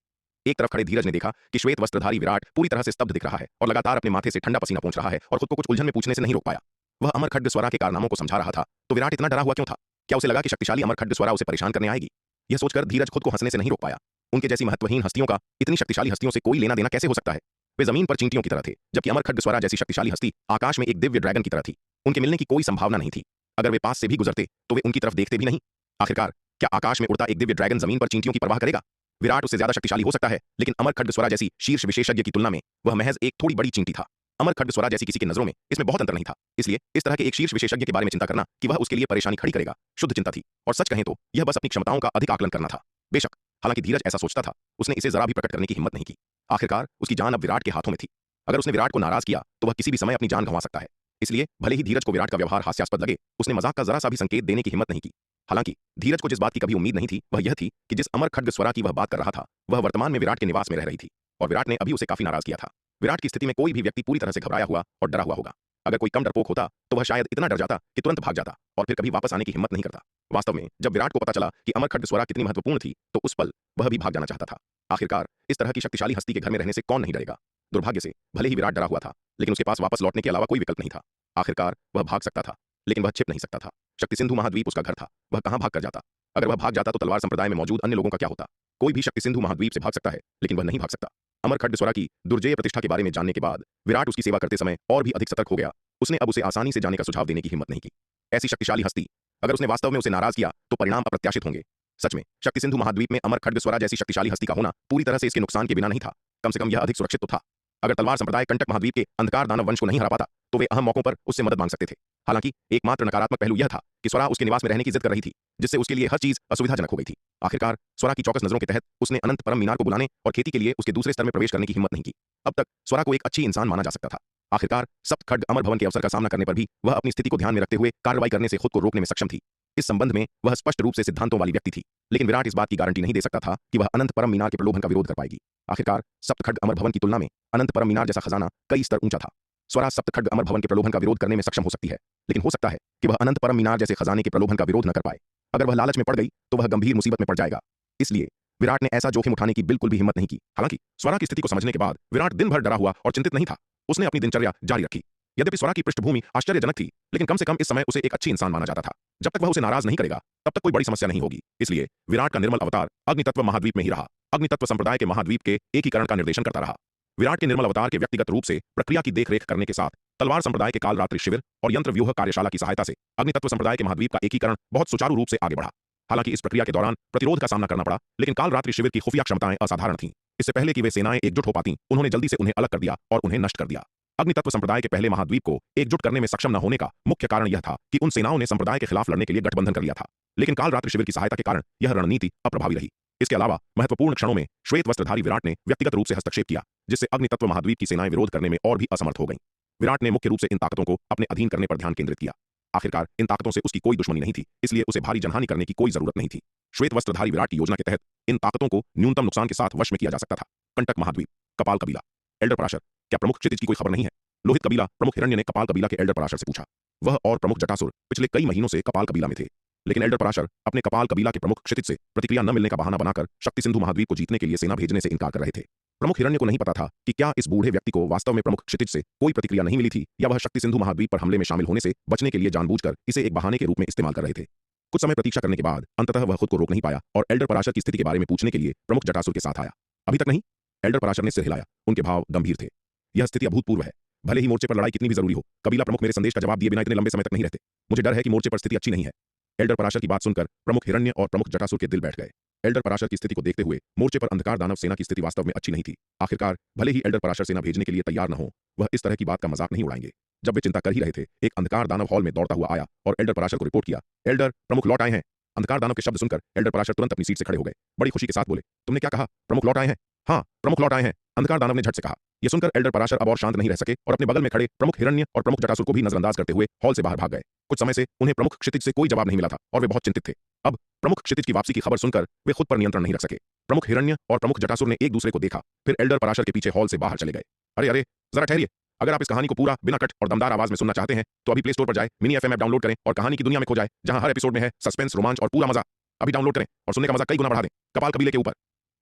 एक तरफ खड़े धीरज ने देखा कि श्वेत वस्त्रधारी विराट पूरी तरह से स्तब्ध दिख रहा है और लगातार अपने माथे से ठंडा पसीना पोंछ रहा है और खुद को कुछ उलझन में पूछने से नहीं रोक पाया। वह अमर खड्गस्वरा के कारनामों को समझा रहा था, तो विराट इतना डरा हुआ क्यों था? क्या उसे लगा कि शक्तिशाली अमर खड्गस्वरा उसे परेशान करने आएगी? यह सोचकर धीरज खुद को हंसने से नहीं रोक पाया। उनके जैसी महत्वहीन हस्तियों का इतनी शक्तिशाली हस्तियों से कोई लेना देना कैसे हो सकता है? वे जमीन पर चींटियों की तरह थे, जबकि अमर खड्गस्वरा जैसी शक्तिशाली हस्ती आकाश में एक दिव्य ड्रैगन की तरह थी। उनके मिलने की कोई संभावना नहीं थी। अगर वे पास से भी गुजरते तो वे उनकी तरफ देखते भी नहीं। आखिरकार क्या आकाश में उड़ता एक दिव्य ड्रैगन जमीन पर चींटियों की परवाह करेगा? विराट उससे ज्यादा शक्तिशाली हो सकता है, लेकिन अमर खड्गस्वरा जैसी शीर्ष विशेषज्ञ की तुलना में वह महज एक थोड़ी बड़ी चींटी था। अमर खड्गस्वरा जैसी किसी की नजरों में इसमें बहुत अंतर नहीं था। इसलिए इस तरह के एक शीर्ष विशेषज्ञ के बारे में चिंता करना कि वह उसके लिए परेशानी खड़ी करेगा, शुद्ध चिंता थी। और सच कहें तो यह बस अपनी क्षमताओं का अधिक आकलन करना था। बेशक हालांकि धीरज ऐसा सोचता था, उसने इसे जरा भी प्रकट करने की हिम्मत नहीं की। आखिरकार उसकी जान अब विराट के हाथों में थी। अगर उसने विराट को नाराज किया तो वह किसी भी समय अपनी जान गंवा सकता है। इसलिए भले ही धीरज को विराट का व्यवहार हास्यास्पद लगे, उसने मजाक का जरा सा भी संकेत देने की हिम्मत नहीं की। हालांकि धीरज को जिस बात की कभी उम्मीद नहीं थी वह यह थी कि जिस अमर खड्गस्वरा की वह बात कर रहा था वह वर्तमान में विराट के निवास में रह रही थी, और विराट ने अभी उसे काफी नाराज किया था। विराट की स्थिति में कोई भी व्यक्ति पूरी तरह से घबराया हुआ और डरा हुआ होगा। अगर कोई कम डरपोक होता तो वह शायद इतना डर जाता कि तुरंत भाग जाता और फिर कभी वापस आने की हिम्मत नहीं करता। वास्तव में जब विराट को पता चला कि अमर खड्गस्वरा कितनी महत्वपूर्ण थी, तो उस पल वह भी भाग जाना चाहता था। आखिरकार इस तरह की शक्तिशाली हस्ती के घर में रहने से कौन नहीं डरेगा? दुर्भाग्य से भले ही विराट डरा हुआ था, लेकिन उसके पास वापस लौटने के अलावा कोई विकल्प नहीं था। आखिरकार वह भाग सकता था, लेकिन वह छिप नहीं सकता था। शक्ति सिंधु महाद्वीप उसका घर था, वह कहां भाग कर जाता? अगर वह भाग जाता तो तलवार संप्रदाय में मौजूद अन्य लोगों का क्या होता? कोई भी शक्ति सिंधु महाद्वीप से भाग सकता है, लेकिन वह नहीं भाग सकता। अमर खड्गस्वरा की दुर्जय प्रतिष्ठा के बारे में जानने के बाद विराट उसकी सेवा करते समय और भी अधिक सतर्क हो गया। उसने अब उसे आसानी से जाने का सुझाव देने की हिम्मत नहीं की। ऐसी शक्तिशाली हस्ती, अगर उसने वास्तव में उसे नाराज किया तो परिणाम अप्रत्याशित होंगे। सच में शक्ति सिंधु महाद्वीप में अमर खड्गस्वरा जैसी शक्तिशाली हस्ती का होना पूरी तरह से इसके नुकसान के बिना नहीं था। कम से कम यह अधिक सुरक्षित तो था। अगर तलवार संप्रदाय कंटक महाद्वीप के अंधकार दानव वंश को नहीं हरा पाता तो वे अहम मौकों पर उससे मदद मांग सकते थे। हालांकि एकमात्र नकारात्मक पहलू यह था कि स्वरा उसके निवास में रहने की जिद कर रही थी, जिससे उसके लिए हर चीज असुविधाजनक हो गई थी। आखिरकार स्वरा की चौकस नजरों के तहत उसने अनंत परम मीनार को बुलाने और खेती के लिए उसके दूसरे स्तर में प्रवेश करने की हिम्मत नहीं की। अब तक स्वरा को एक अच्छी इंसान माना जा सकता था। आखिरकार सप्त खड्ग अमर भवन के अवसर का सामना करने पर भी वह अपनी स्थिति को ध्यान में रखते हुए कार्रवाई करने से खुद को रोकने में सक्षम थी। इस संबंध में वह स्पष्ट रूप से सिद्धांतों वाली व्यक्ति थी, लेकिन विराट इस बात की गारंटी नहीं दे सकता था कि वह अनंत परम मीनार के प्रलोभन का विरोध कर पाएगी। आखिरकार सप्त खड्ग अमर भवन की तुलना में अनंत परम मीनार जैसा खजाना कई स्तर ऊंचा था। स्वरा सप्तखड्ग अमर भवन के प्रलोभन का विरोध करने में सक्षम हो सकती है, लेकिन हो सकता है कि वह अनंत परम मीनार जैसे खजाने के प्रलोभन का विरोध न कर पाए। अगर वह लालच में पड़ गई तो वह गंभीर मुसीबत में पड़ जाएगा। इसलिए विराट ने ऐसा जोखिम उठाने की बिल्कुल भी हिम्मत नहीं की। हालांकि स्वरा की स्थिति को समझने के बाद विराट दिन भर डरा हुआ और चिंतित नहीं था। उसने अपनी दिनचर्या जारी रखी। यद्यपि स्वरा की पृष्ठभूमि आश्चर्यजनक थी, लेकिन कम से कम इस समय उसे एक अच्छी इंसान माना जाता था। जब तक वह उसे नाराज नहीं करेगा तब तक कोई बड़ी समस्या नहीं होगी। इसलिए विराट का निर्मल अवतार अग्नितत्व महाद्वीप में ही रहा। अग्नितत्व संप्रदाय के महाद्वीप के एकीकरण का निर्देशन करता रहा। विराट के निर्मल अवतार के व्यक्तिगत रूप से प्रक्रिया की देखरेख करने के साथ तलवार संप्रदाय के काल रात्रि शिविर और यंत्र व्यूह कार्यशाला की सहायता से अग्नितत्व संप्रदाय के महाद्वीप का एकीकरण बहुत सुचारू रूप से आगे बढ़ा। हालांकि इस प्रक्रिया के दौरान प्रतिरोध का सामना करना पड़ा, लेकिन काल रात्रि शिविर की खुफिया क्षमताएं असाधारण थीं। इससे पहले कि वे सेनाएं एकजुट हो पाती, उन्होंने जल्दी से उन्हें अलग कर दिया और उन्हें नष्ट कर दिया। अग्नितत्व संप्रदाय के पहले महाद्वीप को एकजुट करने में सक्षम न होने का मुख्य कारण यह था कि उन सेनाओं ने संप्रदाय के खिलाफ लड़ने के लिए गठबंधन कर लिया था, लेकिन काल रात्रि शिविर की सहायता के कारण यह रणनीति अप्रभावी रही। इसके अलावा महत्वपूर्ण क्षणों में श्वेत वस्त्रधारी विराट ने व्यक्तिगत रूप से हस्तक्षेप किया, जिससे अग्नितत्व महाद्वीप की सेनाएं विरोध करने में और भी असमर्थ हो गईं। विराट ने मुख्य रूप से इन ताकतों को अपने अधीन करने पर ध्यान केंद्रित किया। आखिरकार इन ताकतों से उसकी कोई दुश्मनी नहीं थी, इसलिए उसे भारी जनहानि करने की कोई जरूरत नहीं थी। श्वेत वस्त्रधारी विराट की योजना के तहत इन ताकतों को न्यूनतम नुकसान के साथ वश में किया जा सकता था। कंटक महाद्वीप, कपाल कबीला, एल्डर पराशर, क्या प्रमुख क्षितिज की कोई खबर नहीं है? लोहित कबीला प्रमुख हिरण्य ने कपाल कबीला के एल्डर पराशर से पूछा। वह और प्रमुख जटासुर पिछले कई महीनों से कपाल कबीला में थे, लेकिन एल्डर पराशर अपने कपाल कबीला के प्रमुख क्षितिज से प्रतिक्रिया न मिलने का बहाना बनाकर शक्ति सिंधु महाद्वीप को जीतने के लिए सेना भेजने से इनकार कर रहे थे। प्रमुख हिरण्य को नहीं पता था कि क्या इस बूढ़े व्यक्ति को वास्तव में प्रमुख क्षितिज से कोई प्रतिक्रिया नहीं मिली थी, या वह शक्ति सिंधु महाद्वीप पर हमले में शामिल होने से बचने के लिए जानबूझकर इसे एक बहाने के रूप में इस्तेमाल कर रहे थे। कुछ समय प्रतीक्षा करने के बाद अंततः वह खुद को रोक नहीं पाया और एल्डर पराशर की स्थिति के बारे में पूछने के लिए प्रमुख जटासुर के साथ आया। अभी तक नहीं, एल्डर पराशर ने सिर हिलाया। उनके भाव गंभीर थे। यह स्थिति अभूतपूर्व है। भले ही मोर्चे पर लड़ाई कितनी भी जरूरी हो, कबीला प्रमुख मेरे संदेश का जवाब दिए बिना इतने लंबे समय तक नहीं रहते। मुझे डर है कि मोर्चे पर स्थिति अच्छी नहीं है। एल्डर पराशर की बात सुनकर प्रमुख हिरण्य और प्रमुख जटासुर के दिल बैठ गए। एल्डर पराशर की स्थिति को देखते हुए मोर्चे पर अंधकार दानव सेना की स्थिति वास्तव में अच्छी नहीं थी। आखिरकार भले ही एल्डर पराशर सेना भेजने के लिए तैयार न हो, वह इस तरह की बात का मजाक नहीं उड़ाएंगे। जब वे चिंता कर ही रहे थे, एक अंधकार दानव हॉल में दौड़ता हुआ आया और एल्डर पराशर को रिपोर्ट किया, एल्डर प्रमुख लौट आए हैं। अंधकार दानव के शब्द सुनकर एल्डर पराशर तुरंत अपनी सीट से खड़े हो गए। बड़ी खुशी के साथ बोले, तुमने क्या कहा? प्रमुख लौट आए हैं? हाँ, प्रमुख लौट आए हैं, अंधकार दानव ने झट से कहा। यह सुनकर एल्डर पराशर अब और शांत नहीं रह सके और अपने बगल में खड़े प्रमुख हिरण्य और प्रमुख जटासुर को भी नजरअंदाज करते हुए हॉल से बाहर भाग गए। कुछ समय से उन्हें प्रमुख क्षितिज से कोई जवाब नहीं मिला था और वे बहुत चिंतित थे। अब प्रमुख क्षितिज की वापसी की खबर सुनकर वे खुद पर नियंत्रण नहीं रख सके। प्रमुख हिरण्य और प्रमुख जटासुर ने एक दूसरे को देखा, फिर एल्डर पराशर के पीछे हॉल से बाहर चले गए। अरे अरे, जरा ठहरिए। अगर आप इस कहानी को पूरा बिना कट और दमदार आवाज में सुनना चाहते हैं तो अभी प्ले स्टोर पर जाए, मिनी एफएम ऐप डाउनलोड करें और कहानी की दुनिया में खो जाए, जहां हर एपिसोड में है सस्पेंस, रोमांच और पूरा मजा। अभी डाउनलोड करें और सुनने का मजा कई गुना बढ़ा दें। कपाल कबीले के ऊपर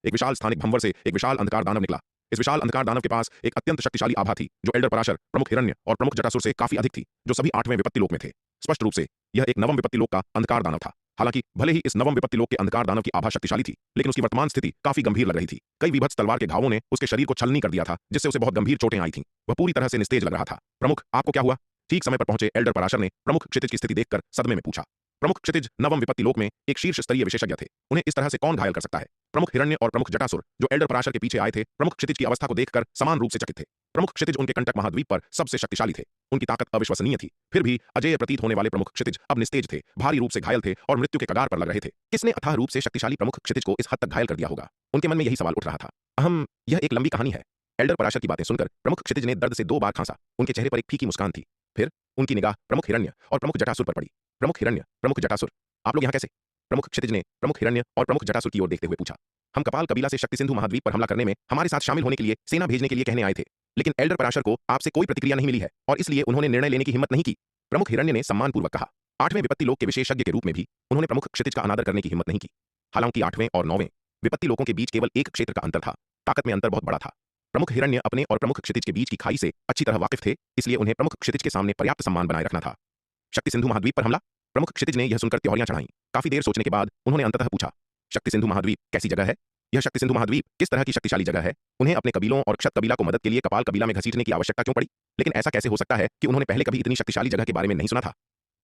एक विशाल स्थानिक भंवर से एक विशाल अंधकार दानव निकला। इस विशाल अंधकार दानव के पास एक अत्यंत शक्तिशाली आभा थी, जो एल्डर पराशर, प्रमुख हिरण्य और प्रमुख जटासुर से काफी अधिक थी, जो सभी 8वें विपत्ति लोक में थे। स्पष्ट रूप से यह एक नवम विपत्ति लोक का अंधकार दानव था। हालांकि भले ही इस नवम विपत्ति लोक के अंधकार दानव की आभा शक्तिशाली थी, लेकिन उसकी वर्तमान स्थिति काफी गंभीर लग रही थी। कई विभत्स तलवार के घावों ने उसके शरीर को छलनी कर दिया था, जिससे उसे बहुत गंभीर चोटें आई थीं। वह पूरी तरह से निस्तेज लग रहा था। प्रमुख, आपको क्या हुआ? ठीक समय पर पहुंचे एल्डर पराशर ने प्रमुख क्षितिज की स्थिति देखकर सदमे में पूछा। प्रमुख क्षितिज नवम विपत्ति लोक में एक शीर्ष स्तरीय विशेषज्ञ थे। उन्हें इस तरह से कौन घायल कर सकता है? प्रमुख हिरण्य और प्रमुख जटासुर, जो एल्डर पराशर के पीछे आए थे, प्रमुख क्षितिज की अवस्था को देखकर समान रूप से चकित थे। प्रमुख क्षितिज उनके कंटक महाद्वीप पर सबसे शक्तिशाली थे। उनकी ताकत अविश्वसनीय थी। फिर भी अजेय प्रतीत होने वाले प्रमुख क्षितिज अब निस्तेज थे, भारी रूप से घायल थे और मृत्यु के कगार पर लग रहे थे। किसने अथाह रूप से शक्तिशाली प्रमुख क्षितिज को इस हद तक घायल कर दिया होगा? उनके मन में यही सवाल उठ रहा था। यह एक लंबी कहानी है। एल्डर पराशर की बातें सुनकर प्रमुख क्षितिज ने दर्द से 2 बार खांसा। उनके चेहरे पर एक फीकी मुस्कान थी। फिर उनकी निगाह प्रमुख हिरण्य और प्रमुख जटासुर पर पड़ी। प्रमुख हिरण्य, प्रमुख जटासुर, आप लोग यहाँ कैसे? प्रमुख क्षितिज ने प्रमुख हिरण्य और प्रमुख जटासुर की ओर देखते हुए पूछा। हम कपाल कबीला से शक्ति सिंधु महाद्वीप पर हमला करने में हमारे साथ शामिल होने के लिए सेना भेजने के लिए कहने आए थे, लेकिन एल्डर पराशर को आपसे कोई प्रतिक्रिया नहीं मिली है और इसलिए उन्होंने निर्णय लेने की हिम्मत नहीं की। प्रमुख हिरण्य ने सम्मानपूर्वक कहा। 8वें विपत्ति लोक के विशेषज्ञ के रूप में भी उन्होंने प्रमुख क्षितिज का अनादर करने की हिम्मत नहीं की। हालांकि 8वें और 9वें विपत्ति लोकों के बीच केवल एक क्षेत्र का अंतर था, ताकत में अंतर बहुत बड़ा था। प्रमुख हिरण्य अपने और प्रमुख क्षितिज के बीच की खाई से अच्छी तरह वाकिफ थे, इसलिए उन्हें प्रमुख क्षितिज के सामने पर्याप्त सम्मान बनाए रखना था। शक्ति सिंधु महाद्वीप पर हमला? प्रमुख क्षितिज ने यह सुनकर त्योरियां चढ़ाई। काफी देर सोचने के बाद उन्होंने अंततः पूछा, शक्ति सिंधु महाद्वीप कैसी जगह है? यह शक्ति सिंधु महाद्वीप किस तरह की शक्तिशाली जगह है? उन्हें अपने कबीलों और क्षत कबीला को मदद के लिए कपाल कबीला में घसीटने की आवश्यकता क्यों पड़ी? लेकिन ऐसा कैसे हो सकता है कि उन्होंने पहले कभी इतनी शक्तिशाली जगह के बारे में नहीं सुना था?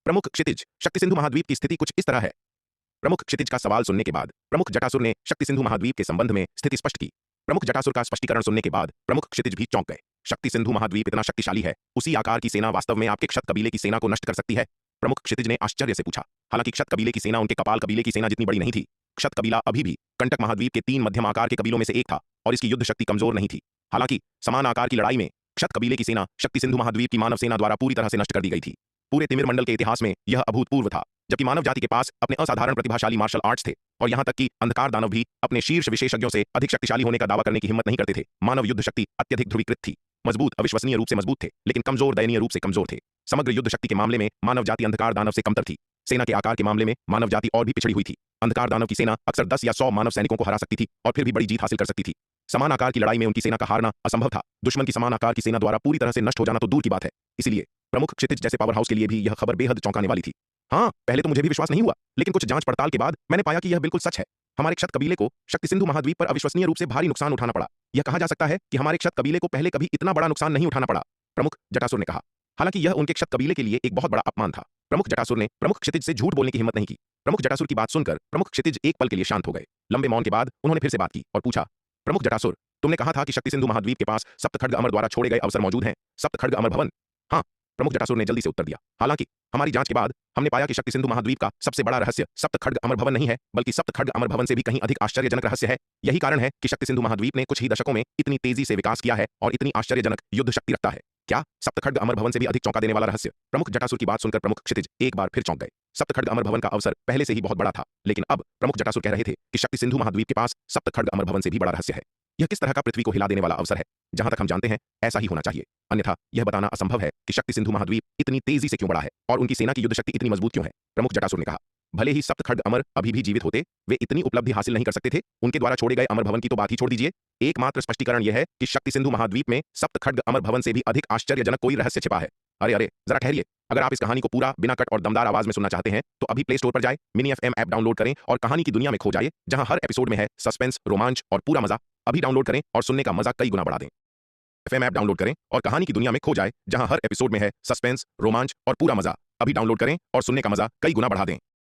प्रमुख क्षितिज, शक्ति सिंधु महाद्वीप की स्थिति कुछ इस तरह है। प्रमुख क्षितिज का सवाल सुनने के बाद प्रमुख जटासुर ने शक्ति सिंधु महाद्वीप के संबंध में स्थिति स्पष्ट की। प्रमुख जटासुर का स्पष्टीकरण सुनने के बाद प्रमुख क्षितिज भी चौंक गए। शक्ति सिंधु महाद्वीप इतना शक्तिशाली है, उसी आकार की सेना वास्तव में आपके क्षत कबीले की सेना को नष्ट कर सकती है? प्रमुख क्षितिज ने आश्चर्य से पूछा। हालांकि क्षत कबीले की सेना उनके कपाल कबीले की सेना जितनी बड़ी नहीं थी। क्षत कबीला अभी भी कंटक महाद्वीप के 3 मध्यम आकार के कबीलों में से एक था और इसकी युद्ध शक्ति कमजोर नहीं थी। हालांकि समान आकार की लड़ाई में क्षत कबीले की सेना शक्ति सिंधु महाद्वीप की मानव सेना द्वारा पूरी तरह से नष्ट कर दी गई थी। पूरे तिमिर मंडल के इतिहास में यह अभूतपूर्व था, जबकि मानव जाति के पास अपने असाधारण प्रतिभाशाली मार्शल आर्ट्स थे और यहां तक कि अंधकार दानव भी अपने शीर्ष विशेषज्ञों से अधिक शक्तिशाली होने का दावा करने की हिम्मत नहीं करते थे। मानव युद्ध शक्ति अत्यधिक ध्रुवीकृत थी। मजबूत अविश्वसनीय रूप से मजबूत थे, लेकिन कमजोर दयनीय रूप से कमजोर थे। समग्र युद्ध शक्ति के मामले में मानव जाति अंधकार दानव से कमतर थी। सेना के आकार के मामले में मानव जाति और भी पिछड़ी हुई थी। अंधकार दानव की सेना अक्सर 10 या 100 मानव सैनिकों को हरा सकती थी और फिर भी बड़ी जीत हासिल कर सकती थी। समान आकार की लड़ाई में उनकी सेना का हारना असंभव था। दुश्मन की समान आकार की सेना द्वारा पूरी तरह से नष्ट हो जाना तो दूर की बात है। इसलिए प्रमुख क्षितिज जैसे पावर हाउस के लिए भी यह खबर बेहद चौंकाने वाली थी। हाँ, पहले तो मुझे भी विश्वास नहीं हुआ, लेकिन कुछ जांच पड़ताल के बाद मैंने पाया कि यह बिल्कुल सच है। हमारे क्षत कबीले को शक्ति सिंधु महाद्वीप पर अविश्वसनीय रूप से भारी नुकसान उठाना पड़ा। यह कहा जा सकता है कि हमारे क्षत कबीले को पहले कभी इतना बड़ा नुकसान नहीं उठाना पड़ा, प्रमुख जटासुर ने कहा। हालांकि यह उनके क्षत कबीले के लिए एक बहुत बड़ा अपमान था। प्रमुख जटासुर ने प्रमुख क्षितिज से झूठ बोलने की हिम्मत नहीं की। प्रमुख जटासुर की बात सुनकर प्रमुख क्षितिज एक पल के लिए शांत हो गए। लंबे मौन के बाद उन्होंने फिर से बात की और पूछा, प्रमुख जटासुर, तुमने कहा था कि शक्ति सिंधु महाद्वीप के पास सप्तखड्ग अमर द्वारा छोड़े गए अवसर मौजूद हैं, सप्तखड्ग अमर भवन। हाँ, प्रमुख जटासुर ने जल्दी से उत्तर दिया। हालांकि हमारी जांच के बाद हमने पाया कि शक्ति सिंधु महाद्वीप का सबसे बड़ा रहस्य सप्तखड्ग अमर भवन नहीं है, बल्कि सप्तखड्ग अमर भवन से भी कहीं अधिक आश्चर्यजनक रहस्य है। यही कारण है कि शक्ति सिंधु महाद्वीप ने कुछ ही दशकों में इतनी तेजी से विकास किया है और इतनी आश्चर्यजनक युद्ध शक्ति रखता है। क्या सप्तखड्ग अमर भवन से भी अधिक चौंका देने वाला रहस्य? प्रमुख जटासुर की बात सुनकर प्रमुख क्षितिज एक बार फिर चौंक गए। सप्तखड्ग अमर भवन का अवसर पहले से ही बहुत बड़ा था, लेकिन अब प्रमुख जटासुर कह रहे थे कि शक्ति सिंधु महाद्वीप के पास सप्तखड्ग अमर भवन से भी बड़ा रहस्य है। यह किस तरह का पृथ्वी को हिला देने वाला अवसर है? जहां तक हम जानते हैं ऐसा ही होना चाहिए, अन्यथा यह बताना असंभव है कि शक्ति सिंधु महाद्वीप इतनी तेजी से क्यों बढ़ा है और उनकी सेना की युद्ध शक्ति इतनी मजबूत क्यों है। प्रमुख जटासुर ने कहा, भले ही सप्तखड्ग अमर अभी भी जीवित होते, वे इतनी उपलब्धि हासिल नहीं कर सकते थे। उनके द्वारा छोड़े गए अमर भवन की तो बात ही छोड़ दीजिए। एकमात्र स्पष्टीकरण यह है कि शक्ति सिंधु महाद्वीप में सप्तखड्ग अमर भवन से भी अधिक आश्चर्यजनक कोई रहस्य छिपा है। अरे अरे, जरा ठहरिए। अगर आप इस कहानी को पूरा बिना कट और दमदार आवाज में सुनना चाहते हैं तो अभी प्ले स्टोर पर जाए, मिनी एफएम ऐप डाउनलोड करें और कहानी की दुनिया में खो जाइए, जहां हर एपिसोड में है सस्पेंस, रोमांच और पूरा मजा। अभी डाउनलोड करें और सुनने का मजा कई गुना बढ़ा दें। एफएम ऐप डाउनलोड करें और कहानी की दुनिया में खो जाए, जहां हर एपिसोड में है सस्पेंस, रोमांच और पूरा मजा। अभी डाउनलोड करें और सुनने का मजा कई गुना बढ़ा दें।